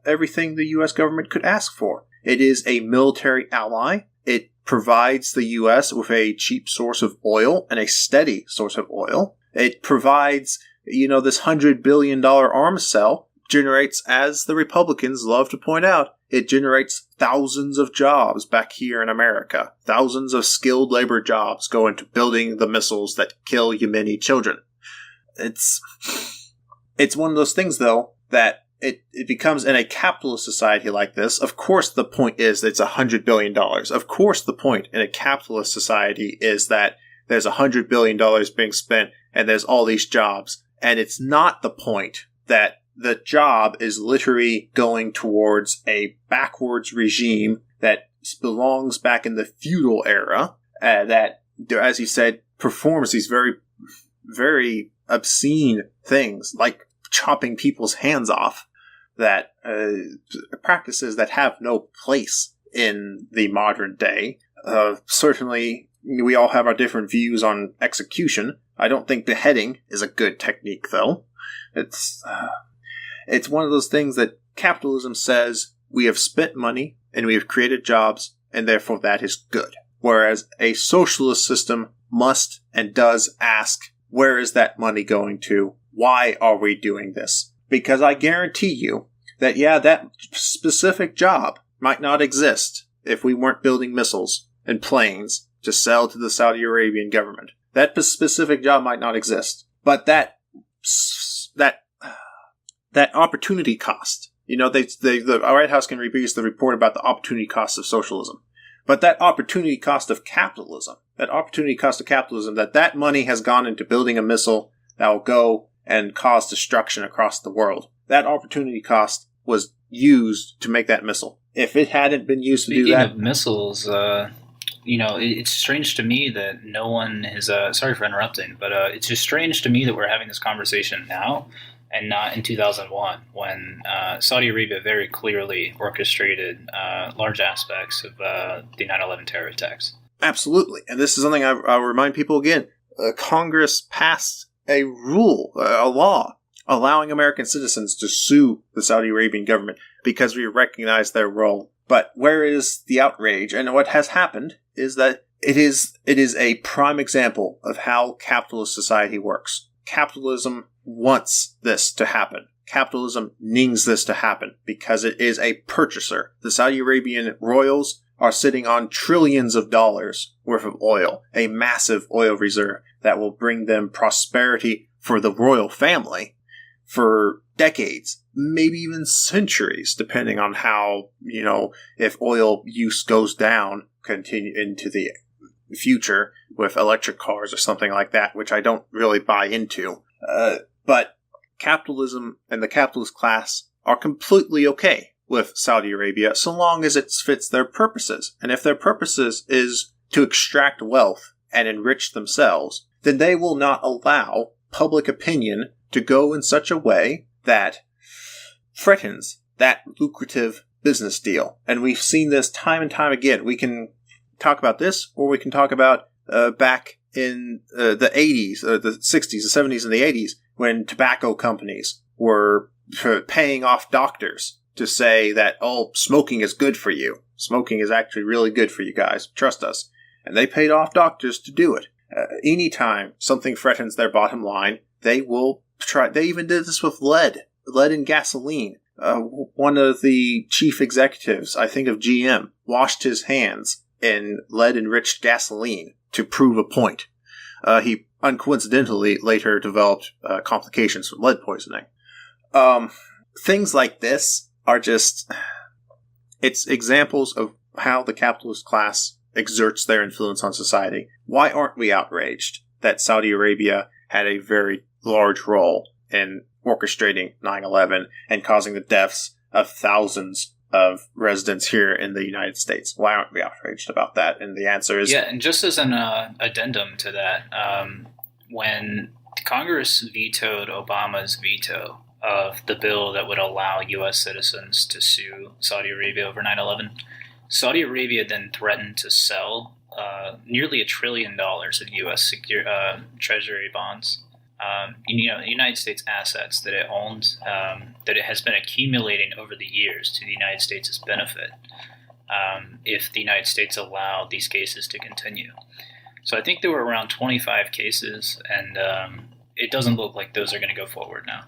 everything the U.S. government could ask for. It is a military ally. It provides the U.S. with a cheap source of oil and a steady source of oil. It provides, this $100 billion arms sale generates, as the Republicans love to point out, it generates thousands of jobs back here in America. Thousands of skilled labor jobs go into building the missiles that kill Yemeni children. It's one of those things, though, that it becomes in a capitalist society like this. Of course, the point is that it's $100 billion. Of course, the point in a capitalist society is that there's $100 billion being spent and there's all these jobs. And it's not the point that the job is literally going towards a backwards regime that belongs back in the feudal era, that, as you said, performs these very, very obscene things like chopping people's hands off, that practices that have no place in the modern day. Certainly, we all have our different views on execution. I don't think beheading is a good technique, though. It's one of those things that capitalism says we have spent money and we have created jobs, and therefore that is good. Whereas a socialist system must and does ask, where is that money going to? Why are we doing this? Because I guarantee you that, that specific job might not exist if we weren't building missiles and planes to sell to the Saudi Arabian government. That specific job might not exist. But that opportunity cost, the White House can release the report about the opportunity cost of socialism. But that opportunity cost of capitalism, that money has gone into building a missile that will go and cause destruction across the world. That opportunity cost was used to make that missile. If it hadn't been used to do that... Speaking of missiles, it's strange to me that no one has... sorry for interrupting, but it's just strange to me that we're having this conversation now and not in 2001 when Saudi Arabia very clearly orchestrated large aspects of the 9/11 terror attacks. Absolutely. And this is something I'll remind people again. Congress passed a law, allowing American citizens to sue the Saudi Arabian government because we recognize their role. But where is the outrage? And what has happened is that it is a prime example of how capitalist society works. Capitalism wants this to happen. Capitalism needs this to happen because it is a purchaser. The Saudi Arabian royals are sitting on trillions of dollars worth of oil, a massive oil reserve that will bring them prosperity for the royal family for decades, maybe even centuries, depending on how, if oil use goes down, continue into the future with electric cars or something like that, which I don't really buy into. But capitalism and the capitalist class are completely okay with Saudi Arabia so long as it fits their purposes. And if their purposes is to extract wealth and enrich themselves, then they will not allow public opinion to go in such a way that threatens that lucrative business deal. And we've seen this time and time again. We can talk about this, or we can talk about back in the 80s, the 60s, the 70s, and the 80s, when tobacco companies were paying off doctors to say that, smoking is good for you. Smoking is actually really good for you guys. Trust us. And they paid off doctors to do it. Anytime something threatens their bottom line, they will try. They even did this with lead in gasoline. One of the chief executives, I think of GM, washed his hands in lead-enriched gasoline to prove a point. He uncoincidentally later developed complications from lead poisoning. Things like this are just, it's examples of how the capitalist class exerts their influence on society. Why aren't we outraged that Saudi Arabia had a very large role in orchestrating 9/11 and causing the deaths of thousands of residents here in the United States? Why aren't we outraged about that? And the answer is... Yeah, and just as an addendum to that, when Congress vetoed Obama's veto of the bill that would allow U.S. citizens to sue Saudi Arabia over 9/11, Saudi Arabia then threatened to sell nearly $1 trillion of U.S. Treasury bonds. United States assets that it owns, that it has been accumulating over the years to the United States' benefit, if the United States allowed these cases to continue. So I think there were around 25 cases, and it doesn't look like those are going to go forward now.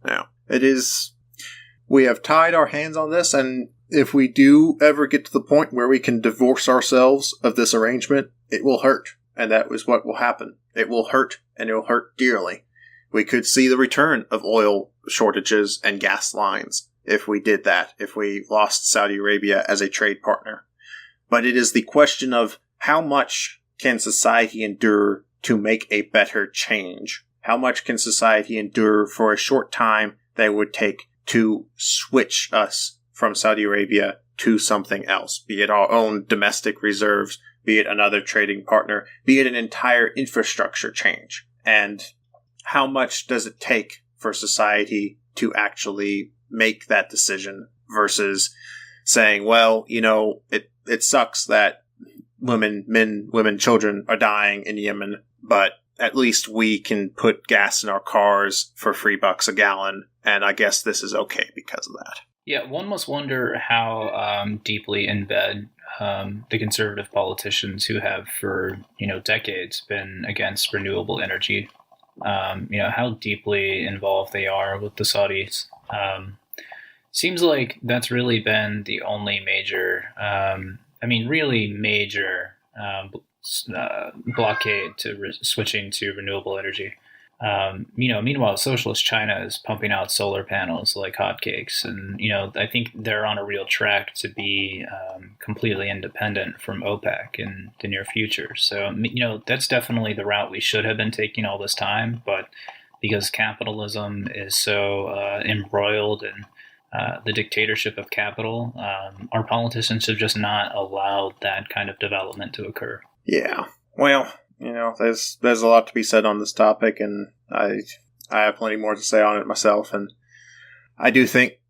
Yeah, it is. We have tied our hands on this, and if we do ever get to the point where we can divorce ourselves of this arrangement, it will hurt. And that is what will happen. It will hurt, and it will hurt dearly. We could see the return of oil shortages and gas lines if we did that, if we lost Saudi Arabia as a trade partner. But it is the question of how much can society endure to make a better change? How much can society endure for a short time that it would take to switch us from Saudi Arabia to something else, be it our own domestic reserves, be it another trading partner, be it an entire infrastructure change? And how much does it take for society to actually make that decision versus saying, well, it sucks that women, children are dying in Yemen, but at least we can put gas in our cars for $3 a gallon, and I guess this is okay because of that. Yeah, one must wonder how deeply in bed the conservative politicians who have for decades been against renewable energy, how deeply involved they are with the Saudis. Seems like that's really been the only major, really major blockade to switching to renewable energy. Meanwhile, socialist China is pumping out solar panels like hotcakes, and I think they're on a real track to be completely independent from OPEC in the near future. So, that's definitely the route we should have been taking all this time, but because capitalism is so embroiled in the dictatorship of capital, our politicians have just not allowed that kind of development to occur. Yeah, well. There's a lot to be said on this topic, and I have plenty more to say on it myself, and I do think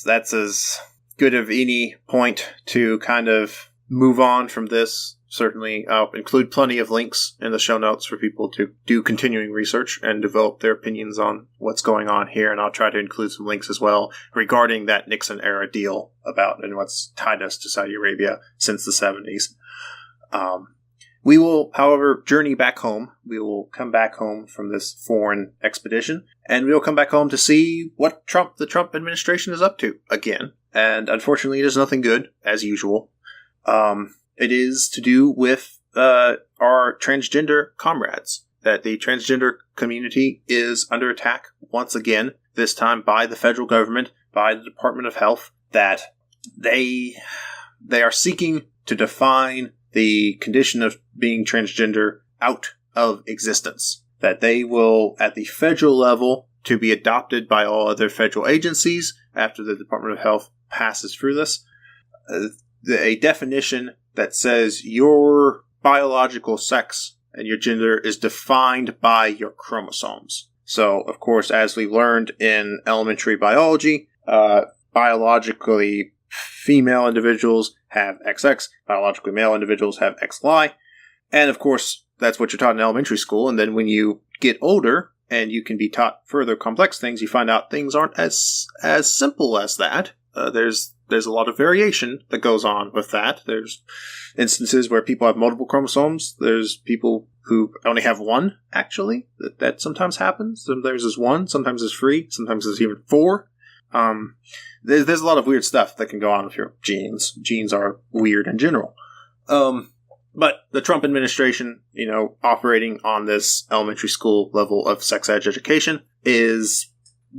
that's as good of any point to kind of move on from this. Certainly, I'll include plenty of links in the show notes for people to do continuing research and develop their opinions on what's going on here, and I'll try to include some links as well regarding that Nixon-era deal about and what's tied us to Saudi Arabia since the 70s. We will, however, journey back home. We will come back home from this foreign expedition, and we will come back home to see what the Trump administration is up to again. And unfortunately, it is nothing good, as usual. It is to do with our transgender comrades, that the transgender community is under attack once again, this time by the federal government, by the Department of Health, that they are seeking to define the condition of being transgender out of existence. That they will, at the federal level, to be adopted by all other federal agencies after the Department of Health passes through this, a definition that says your biological sex and your gender is defined by your chromosomes. So, of course, as we learned in elementary biology, biologically female individuals have XX, biologically male individuals have XY, and of course, that's what you're taught in elementary school, and then when you get older, and you can be taught further complex things, you find out things aren't as simple as that. There's a lot of variation that goes on with that. There's instances where people have multiple chromosomes. There's people who only have one, actually. That sometimes happens. Sometimes there's one, sometimes there's three, sometimes there's even four. There's a lot of weird stuff that can go on with your genes. Genes are weird in general. But the Trump administration, operating on this elementary school level of sex ed education, is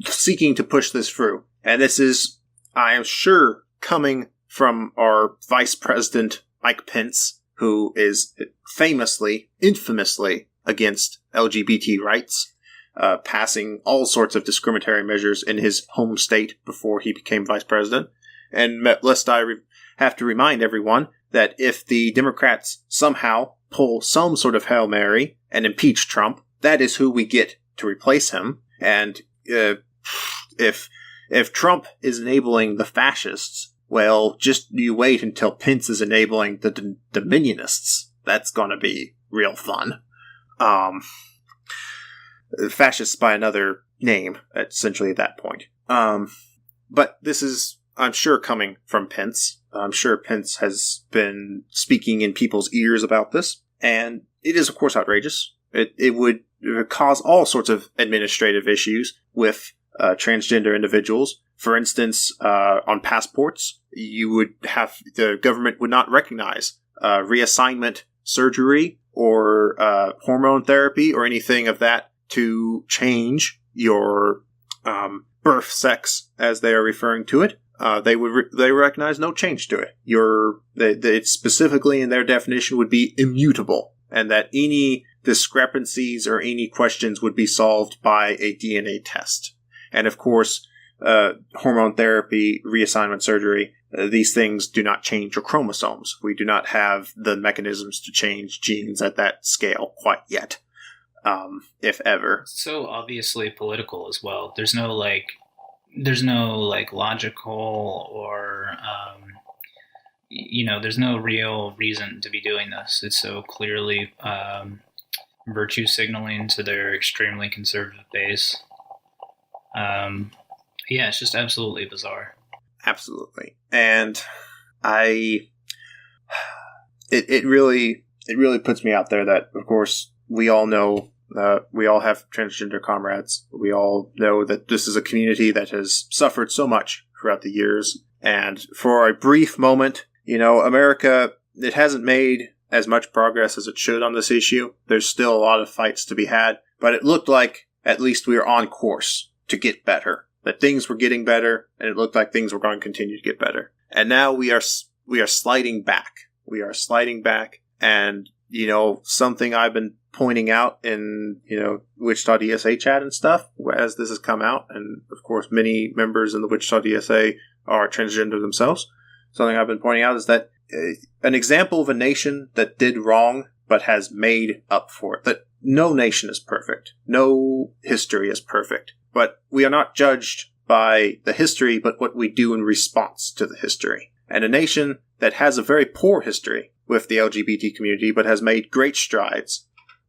seeking to push this through. And this is, I am sure, coming from our Vice President, Mike Pence, who is infamously against LGBT rights, passing all sorts of discriminatory measures in his home state before he became vice president. And lest I have to remind everyone that if the Democrats somehow pull some sort of Hail Mary and impeach Trump, that is who we get to replace him. And if Trump is enabling the fascists, well, just you wait until Pence is enabling the Dominionists. That's going to be real fun. Fascists by another name, essentially, at that point. But this is, I'm sure, coming from Pence. I'm sure Pence has been speaking in people's ears about this, and it is, of course, outrageous. It would cause all sorts of administrative issues with transgender individuals. For instance, on passports, the government would not recognize reassignment surgery or hormone therapy or anything of that to change your birth sex, as they are referring to it. They recognize no change to it. It specifically in their definition would be immutable, and that any discrepancies or any questions would be solved by a DNA test. And of course, hormone therapy, reassignment surgery, these things do not change your chromosomes. We do not have the mechanisms to change genes at that scale quite yet, if ever. So obviously political as well. There's no logical or there's no real reason to be doing this. It's so clearly virtue signaling to their extremely conservative base. Yeah, it's just absolutely bizarre. Absolutely. And it really puts me out there that, of course, we all know, we all have transgender comrades. We all know that this is a community that has suffered so much throughout the years. And for a brief moment, America, it hasn't made as much progress as it should on this issue. There's still a lot of fights to be had, but it looked like at least we were on course to get better. That things were getting better, and it looked like things were going to continue to get better. And now we are sliding back. We are sliding back, and something I've been pointing out in Wichita DSA chat and stuff as this has come out, and of course many members in the Wichita DSA are transgender themselves. Something I've been pointing out is that an example of a nation that did wrong but has made up for it. That no nation is perfect. No history is perfect. But we are not judged by the history, but what we do in response to the history. And a nation that has a very poor history with the LGBT community, but has made great strides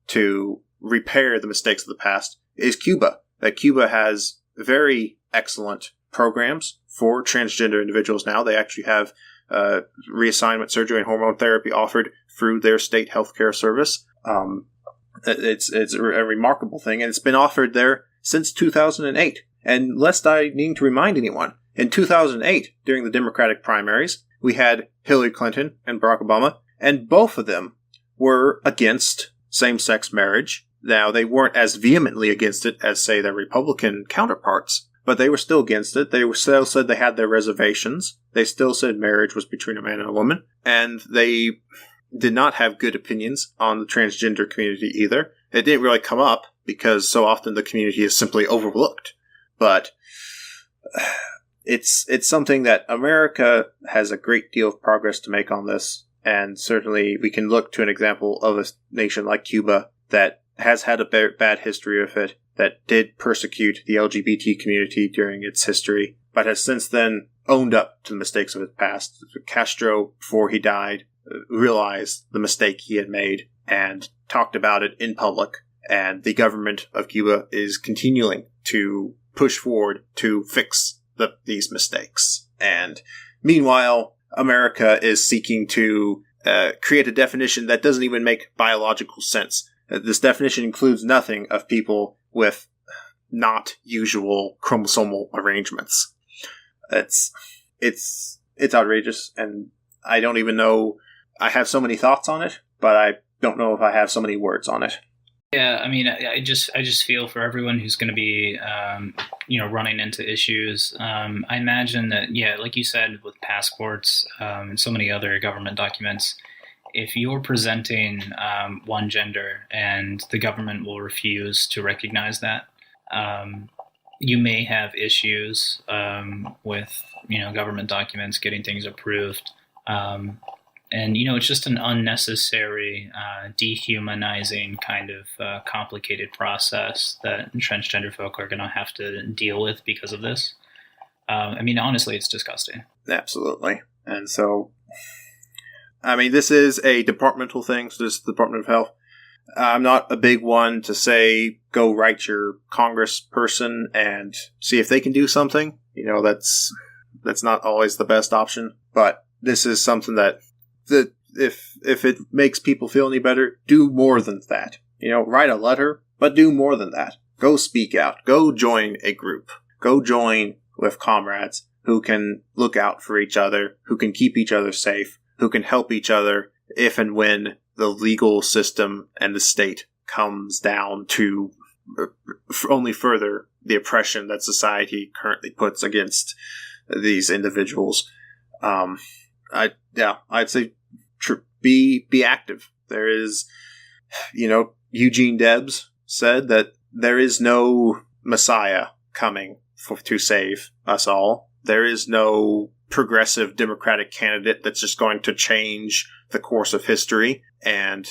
to repair the mistakes of the past, is Cuba. That Cuba has very excellent programs for transgender individuals now. They actually have reassignment surgery and hormone therapy offered through their state healthcare service. It's a remarkable thing, and it's been offered there since 2008. And lest I need to remind anyone, in 2008, during the Democratic primaries, we had Hillary Clinton and Barack Obama, and both of them were against same-sex marriage. Now, they weren't as vehemently against it as, say, their Republican counterparts, but they were still against it. They still said they had their reservations. They still said marriage was between a man and a woman, and they did not have good opinions on the transgender community either. It didn't really come up because so often the community is simply overlooked. But it's something that America has a great deal of progress to make on this, and certainly we can look to an example of a nation like Cuba that has had a bad history with it, that did persecute the LGBT community during its history, but has since then owned up to the mistakes of its past. Castro, before he died, realized the mistake he had made and talked about it in public, and the government of Cuba is continuing to push forward to fix these mistakes. And meanwhile, America is seeking to create a definition that doesn't even make biological sense. This definition includes nothing of people with not usual chromosomal arrangements. It's outrageous, and I don't even know. I have so many thoughts on it, but I don't know if I have so many words on it. Yeah, I mean, I just feel for everyone who's going to be, running into issues. I imagine that, yeah, like you said, with passports and so many other government documents, if you're presenting one gender and the government will refuse to recognize that, you may have issues with, government documents getting things approved. And, it's just an unnecessary, dehumanizing kind of complicated process that transgender folk are going to have to deal with because of this. Honestly, it's disgusting. Absolutely. And so, this is a departmental thing, so this is the Department of Health. I'm not a big one to say, go write your congressperson and see if they can do something. That's not always the best option. But this is something that if it makes people feel any better, do more than that. Write a letter, but do more than that. Go speak out. Go join a group. Go join with comrades who can look out for each other, who can keep each other safe, who can help each other if and when the legal system and the state comes down to only further the oppression that society currently puts against these individuals. I'd say be active. There is, Eugene Debs said that there is no Messiah coming to save us all. There is no progressive Democratic candidate that's just going to change the course of history and,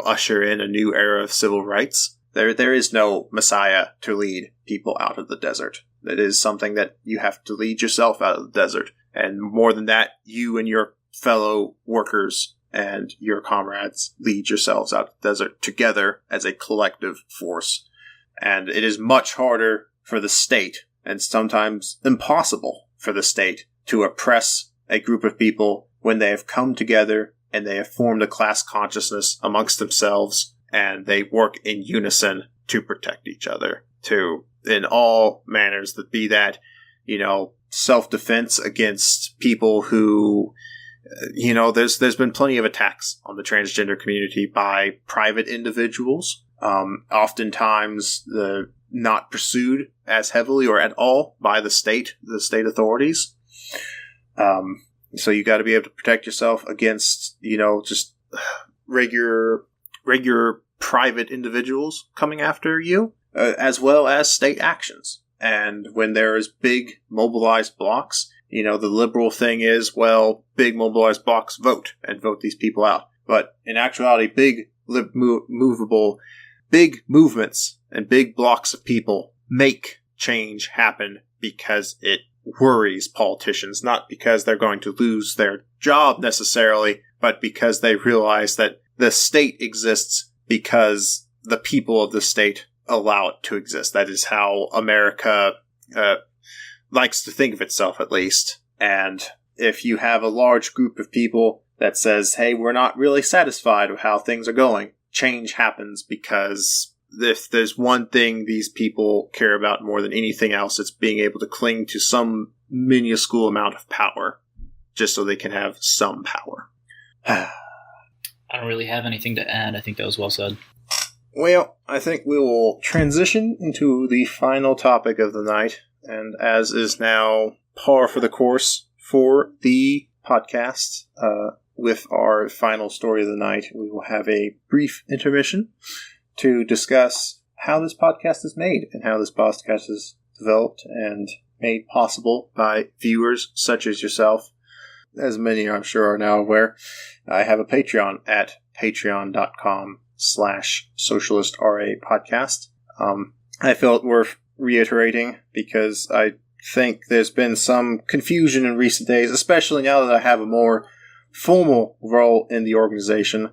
usher in a new era of civil rights. There is no Messiah to lead people out of the desert. It is something that you have to lead yourself out of the desert. And more than that, you and your fellow workers and your comrades lead yourselves out the desert together as a collective force. And it is much harder for the state, and sometimes impossible for the state, to oppress a group of people when they have come together and they have formed a class consciousness amongst themselves, and they work in unison to protect each other, in all manners, that be that, self-defense against people who, there's been plenty of attacks on the transgender community by private individuals, oftentimes not pursued as heavily or at all by the state authorities. So you got to be able to protect yourself against, just regular private individuals coming after you, as well as state actions. And when there is big mobilized blocks, the liberal thing is, well, big mobilized blocks vote these people out. But in actuality, big movements and big blocks of people make change happen because it worries politicians, not because they're going to lose their job necessarily, but because they realize that the state exists because the people of the state allow it to exist. That is how America likes to think of itself, at least. And if you have a large group of people that says, hey, we're not really satisfied with how things are going, change happens, because if there's one thing these people care about more than anything else, it's being able to cling to some minuscule amount of power, just so they can have some power. I don't really have anything to add. I think that was well said. Well, I think we will transition into the final topic of the night, and as is now par for the course for the podcast, with our final story of the night, we will have a brief intermission to discuss how this podcast is made and how this podcast is developed and made possible by viewers such as yourself. As many, I'm sure, are now aware, I have a Patreon at patreon.com/socialistra podcast. I felt worth reiterating because I think there's been some confusion in recent days, especially now that I have a more formal role in the organization.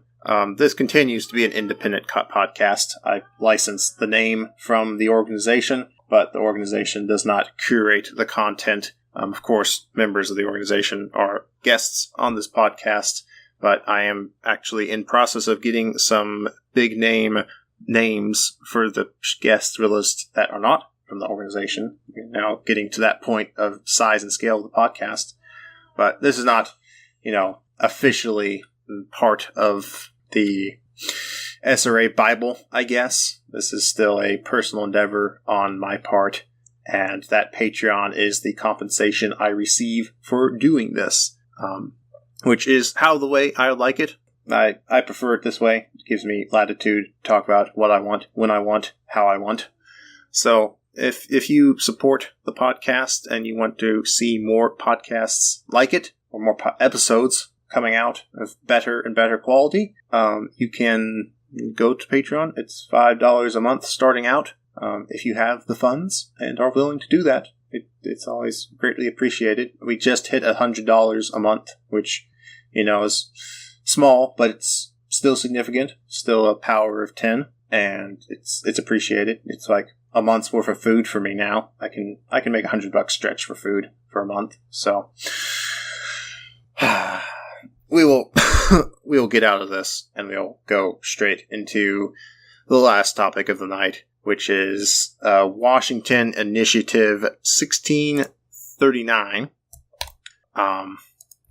This continues to be an independent podcast. I license the name from the organization, but the organization does not curate the content. Of course, members of the organization are guests on this podcast, but I am actually in process of getting some big names for the guest list that are not from the organization. We're now getting to that point of size and scale of the podcast. But this is not, officially part of the SRA Bible, I guess. This is still a personal endeavor on my part, and that Patreon is the compensation I receive for doing this, which is the way I like it. I prefer it this way. It gives me latitude to talk about what I want, when I want, how I want. So if you support the podcast and you want to see more podcasts like it, or more episodes coming out of better and better quality, you can go to Patreon. It's $5 a month starting out, if you have the funds and are willing to do that. It's always greatly appreciated. We just hit $100 a month, which, is small, but it's still significant. Still a power of 10, and it's appreciated. It's like a month's worth of food for me now. I can make $100 stretch for food for a month. So we will get out of this, and we'll go straight into the last topic of the night, which is Washington Initiative 1639.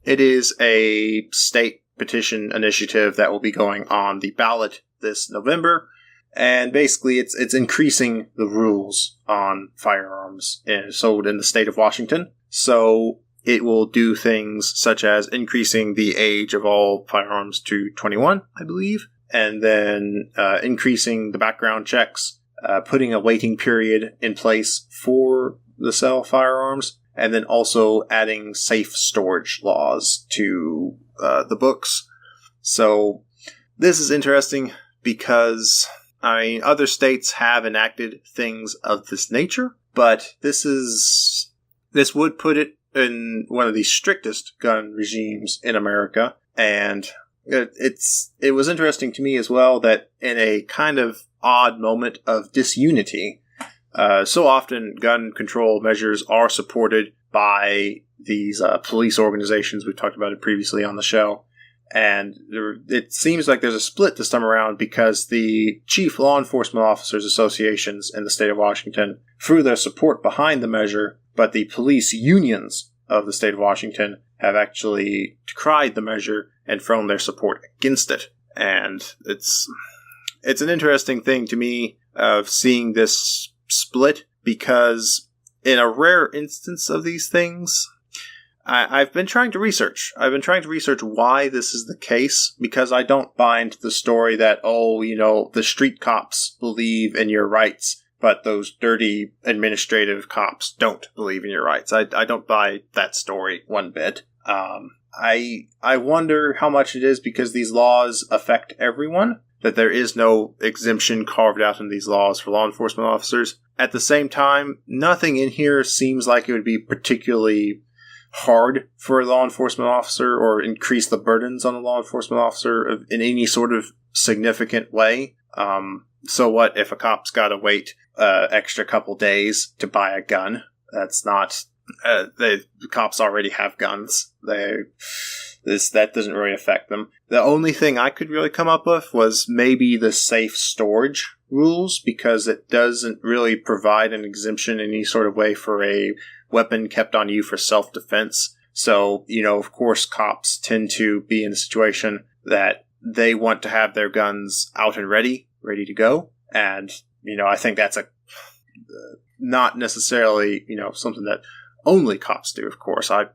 It is a state petition initiative that will be going on the ballot this November, and basically it's increasing the rules on firearms sold in the state of Washington. So it will do things such as increasing the age of all firearms to 21, I believe, and then increasing the background checks, putting a waiting period in place for the sale of firearms, and then also adding safe storage laws to the books. So this is interesting because, other states have enacted things of this nature, but this would put it in one of the strictest gun regimes in America, and it was interesting to me as well that in a kind of odd moment of disunity, so often gun control measures are supported by these police organizations. We've talked about it previously on the show. And it seems like there's a split this time around because the chief law enforcement officers associations in the state of Washington threw their support behind the measure, but the police unions of the state of Washington have actually decried the measure and thrown their support against it. And it's an interesting thing to me of seeing this split, because in a rare instance of these things, I've been trying to research. I've been trying to research why this is the case, because I don't buy into the story that, the street cops believe in your rights, but those dirty administrative cops don't believe in your rights. I don't buy that story one bit. I wonder how much it is because these laws affect everyone, that there is no exemption carved out in these laws for law enforcement officers. At the same time, nothing in here seems like it would be particularly hard for a law enforcement officer or increase the burdens on a law enforcement officer in any sort of significant way. So what if a cop's got to wait extra couple days to buy a gun? That's not... the cops already have guns. That doesn't really affect them. The only thing I could really come up with was maybe the safe storage rules, because it doesn't really provide an exemption in any sort of way for a weapon kept on you for self-defense. So, of course, cops tend to be in a situation that they want to have their guns out and ready to go. And, I think that's not necessarily, something that only cops do, of course. A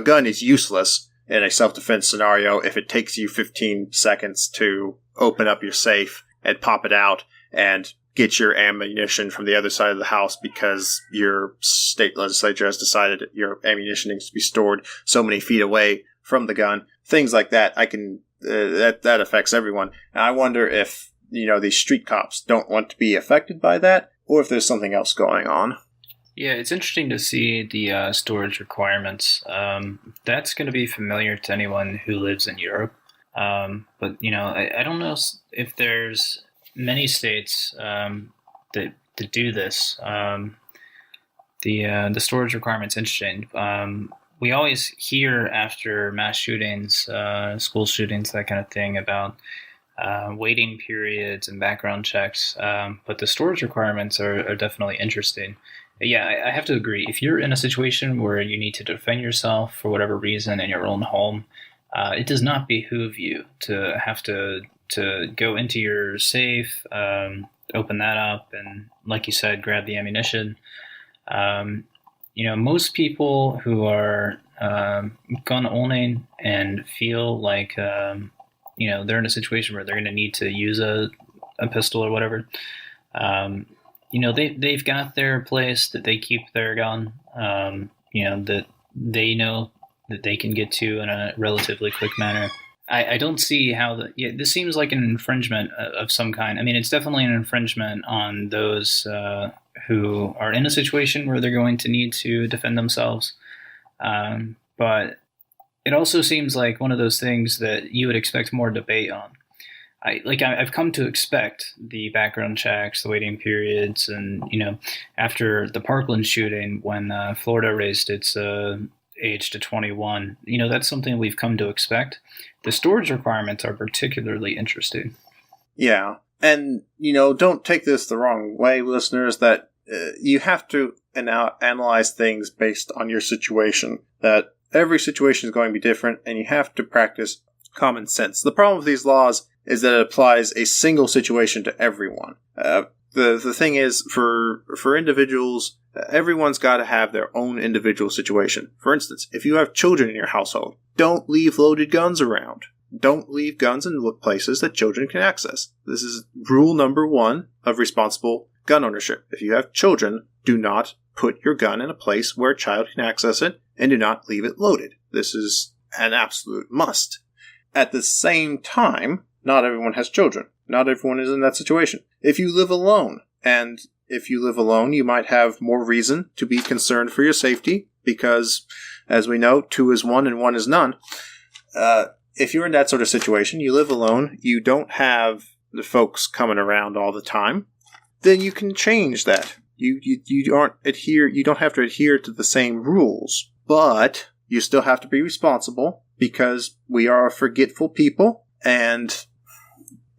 gun is useless in a self-defense scenario if it takes you 15 seconds to open up your safe and pop it out and get your ammunition from the other side of the house because your state legislature has decided your ammunition needs to be stored so many feet away from the gun. Things like that, that affects everyone. And I wonder if, these street cops don't want to be affected by that, or if there's something else going on. Yeah, it's interesting to see the storage requirements. That's going to be familiar to anyone who lives in Europe. But, I don't know if there's many states that do this. The storage requirement's interesting. We always hear after mass shootings, school shootings, that kind of thing, about waiting periods and background checks. But the storage requirements are definitely interesting. Yeah, I have to agree. If you're in a situation where you need to defend yourself for whatever reason in your own home, it does not behoove you to have to go into your safe, open that up, and, like you said, grab the ammunition. Most people who are gun owning and feel like they're in a situation where they're going to need to use a pistol or whatever, they've got their place that they keep their gun, that they know that they can get to in a relatively quick manner. I don't see how this seems like an infringement of some kind. I mean, it's definitely an infringement on those who are in a situation where they're going to need to defend themselves. But it also seems like one of those things that you would expect more debate on. I've come to expect the background checks, the waiting periods, and, after the Parkland shooting, when Florida raised its age to 21, that's something we've come to expect. The storage requirements are particularly interesting. Yeah. And, don't take this the wrong way, listeners, that you have to analyze things based on your situation, that every situation is going to be different, and you have to practice common sense. The problem with these laws is that it applies a single situation to everyone. The thing is, for individuals, everyone's got to have their own individual situation. For instance, if you have children in your household, don't leave loaded guns around. Don't leave guns in places that children can access. This is rule number 1 of responsible gun ownership. If you have children, do not put your gun in a place where a child can access it, and do not leave it loaded. This is an absolute must. At the same time, not everyone has children. Not everyone is in that situation. If you live alone And if you live alone, you might have more reason to be concerned for your safety because, as we know, 2 is 1 and 1 is none. If you're in that sort of situation, you live alone, you don't have the folks coming around all the time, then you can change that. You don't have to adhere to the same rules, but you still have to be responsible because we are a forgetful people, and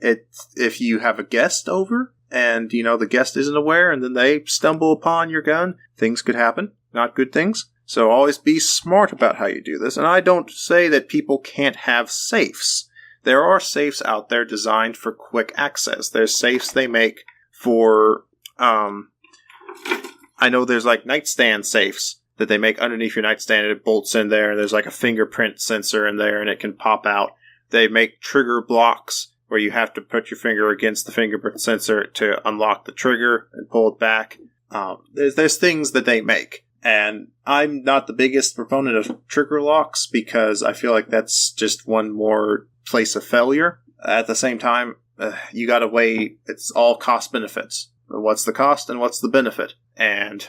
if you have a guest over and the guest isn't aware and then they stumble upon your gun, things could happen, not good things. So always be smart about how you do this. And I don't say that people can't have safes. There are safes out there designed for quick access. There's safes they make for, I know there's like nightstand safes that they make underneath your nightstand, and it bolts in there, and there's like a fingerprint sensor in there, and it can pop out. They make trigger blocks where you have to put your finger against the fingerprint sensor to unlock the trigger and pull it back. There's things that they make. And I'm not the biggest proponent of trigger locks because I feel like that's just one more place of failure. At the same time, you gotta weigh, it's all cost benefits. What's the cost and what's the benefit? And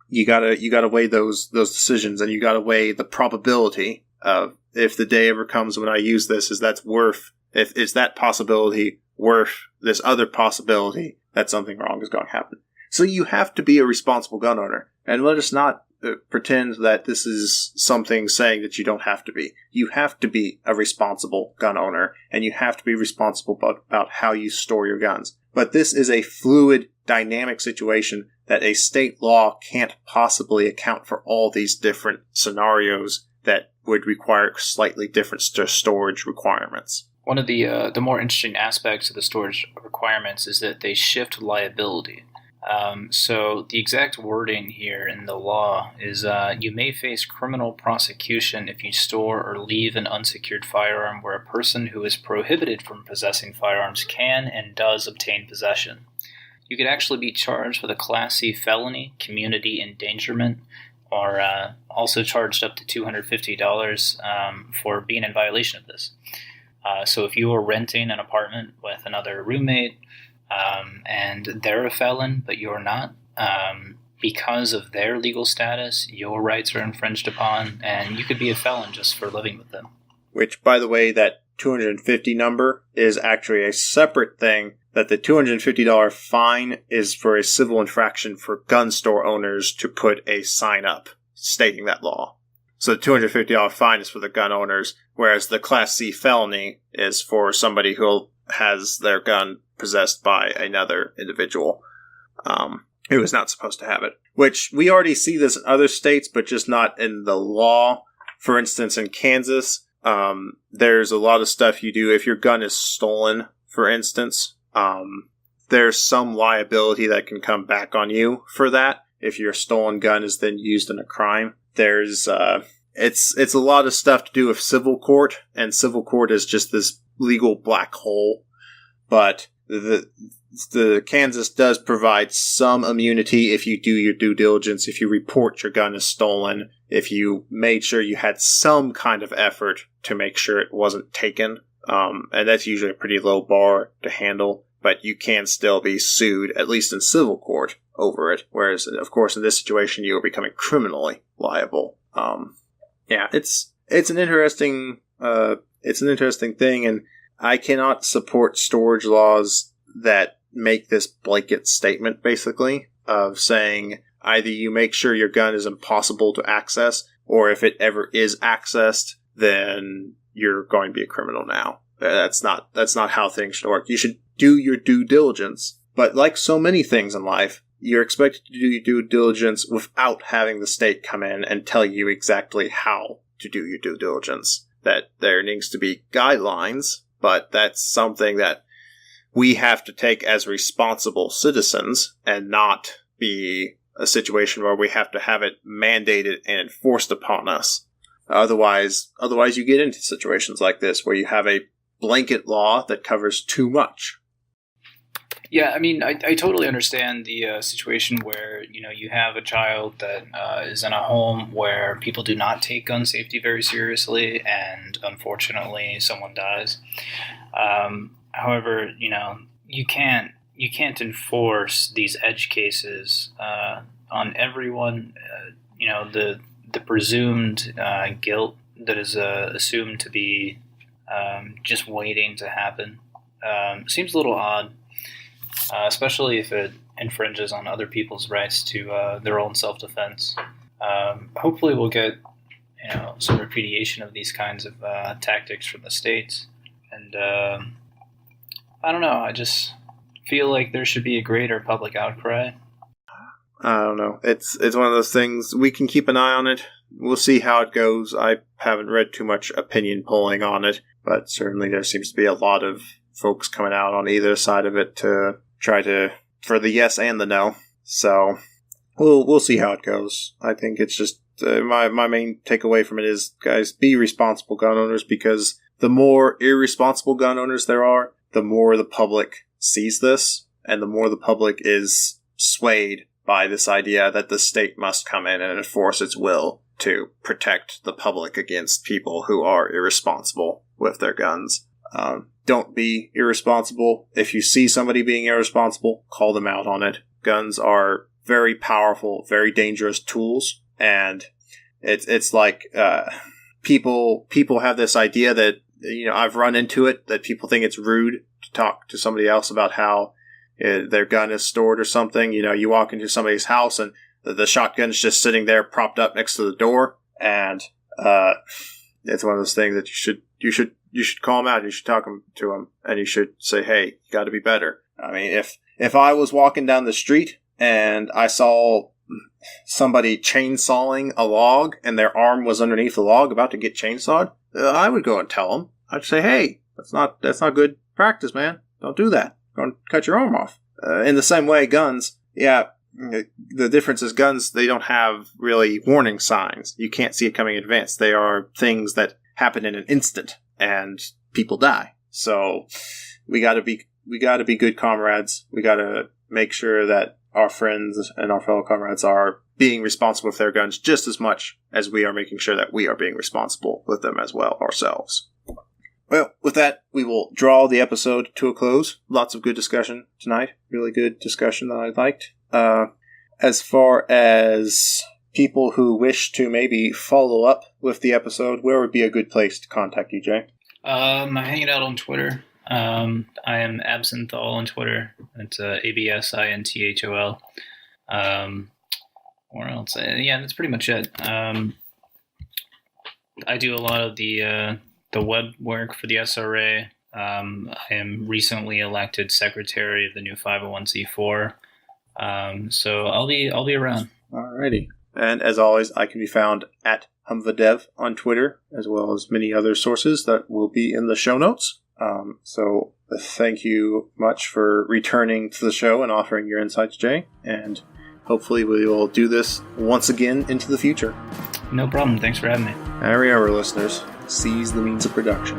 you gotta weigh those decisions, and you gotta weigh the probability of if the day ever comes when I use this, is that possibility worth this other possibility that something wrong is going to happen. So you have to be a responsible gun owner, and let us not pretend that this is something saying that you don't have to be. You have to be a responsible gun owner, and you have to be responsible about how you store your guns. But this is a fluid, dynamic situation that a state law can't possibly account for all these different scenarios that would require slightly different storage requirements. One of the more interesting aspects of the storage requirements is that they shift liability. So the exact wording here in the law is you may face criminal prosecution if you store or leave an unsecured firearm where a person who is prohibited from possessing firearms can and does obtain possession. You could actually be charged with a Class C felony, community endangerment, or also charged up to $250 for being in violation of this. So if you are renting an apartment with another roommate and they're a felon, but you're not, because of their legal status, your rights are infringed upon, and you could be a felon just for living with them. Which, by the way, that 250 number is actually a separate thing, that the $250 fine is for a civil infraction for gun store owners to put a sign up stating that law. So the $250 fine is for the gun owners, whereas the Class C felony is for somebody who has their gun possessed by another individual who is not supposed to have it. Which, we already see this in other states, but just not in the law. For instance, in Kansas, there's a lot of stuff you do. If your gun is stolen, for instance, there's some liability that can come back on you for that if your stolen gun is then used in a crime. There's it's a lot of stuff to do with civil court, and civil court is just this legal black hole. But the Kansas does provide some immunity if you do your due diligence, if you report your gun is stolen, if you made sure you had some kind of effort to make sure it wasn't taken. And that's usually a pretty low bar to handle, but you can still be sued, at least in civil court, over it. Whereas, of course, in this situation, you are becoming criminally liable. It's an interesting thing, and I cannot support storage laws that make this blanket statement, basically, of saying either you make sure your gun is impossible to access, or if it ever is accessed, then you're going to be a criminal now. That's not how things should work. You should do your due diligence, but like so many things in life, you're expected to do your due diligence without having the state come in and tell you exactly how to do your due diligence. That there needs to be guidelines, but that's something that we have to take as responsible citizens and not be a situation where we have to have it mandated and enforced upon us. Otherwise you get into situations like this where you have a blanket law that covers too much. Yeah, I mean, I totally understand the situation where, you have a child that is in a home where people do not take gun safety very seriously, and unfortunately someone dies. However, you can't you can't enforce these edge cases on everyone. The presumed guilt that is assumed to be just waiting to happen seems a little odd, especially if it infringes on other people's rights to their own self-defense. Hopefully we'll get some repudiation of these kinds of tactics from the states. And I don't know, I just feel like there should be a greater public outcry. I don't know. It's one of those things. We can keep an eye on it. We'll see how it goes. I haven't read too much opinion polling on it, but certainly there seems to be a lot of folks coming out on either side of it to try to for the yes and the no. So we'll see how it goes. I think it's just my main takeaway from it is, guys, be responsible gun owners, because the more irresponsible gun owners there are, the more the public sees this, and the more the public is swayed by this idea that the state must come in and enforce its will to protect the public against people who are irresponsible with their guns. Don't be irresponsible. If you see somebody being irresponsible, call them out on it. Guns are very powerful, very dangerous tools, and it's like people have this idea that, I've run into it, that people think it's rude to talk to somebody else about how their gun is stored or something. You walk into somebody's house and the shotgun's just sitting there propped up next to the door, and it's one of those things that you should call them out. You should talk to them, and you should say, "Hey, you got to be better." I mean, if I was walking down the street and I saw somebody chainsawing a log and their arm was underneath the log about to get chainsawed, I would go and tell them. I'd say, "Hey, that's not good practice, man. Don't do that. Don't cut your arm off." In the same way, guns, yeah, the difference is guns, they don't have really warning signs. You can't see it coming in advance. They are things that happen in an instant, and people die. So we got to be good comrades. We got to make sure that our friends and our fellow comrades are being responsible with their guns just as much as we are making sure that we are being responsible with them as well ourselves. Well, with that, we will draw the episode to a close. Lots of good discussion tonight. Really good discussion that I liked. As far as people who wish to maybe follow up with the episode, where would be a good place to contact you, Jay? I'm hanging out on Twitter. I am Absinthol on Twitter. It's ABSINTHOL. Where else? Yeah, that's pretty much it. I do a lot of the web work for the SRA. I am recently elected secretary of the new 501c4. So I'll be around. Alrighty. And as always, I can be found at HumvaDev on Twitter, as well as many other sources that will be in the show notes. So thank you much for returning to the show and offering your insights, Jay. And hopefully we will do this once again into the future. No problem. Thanks for having me. There we are, listeners. Seize the means of production.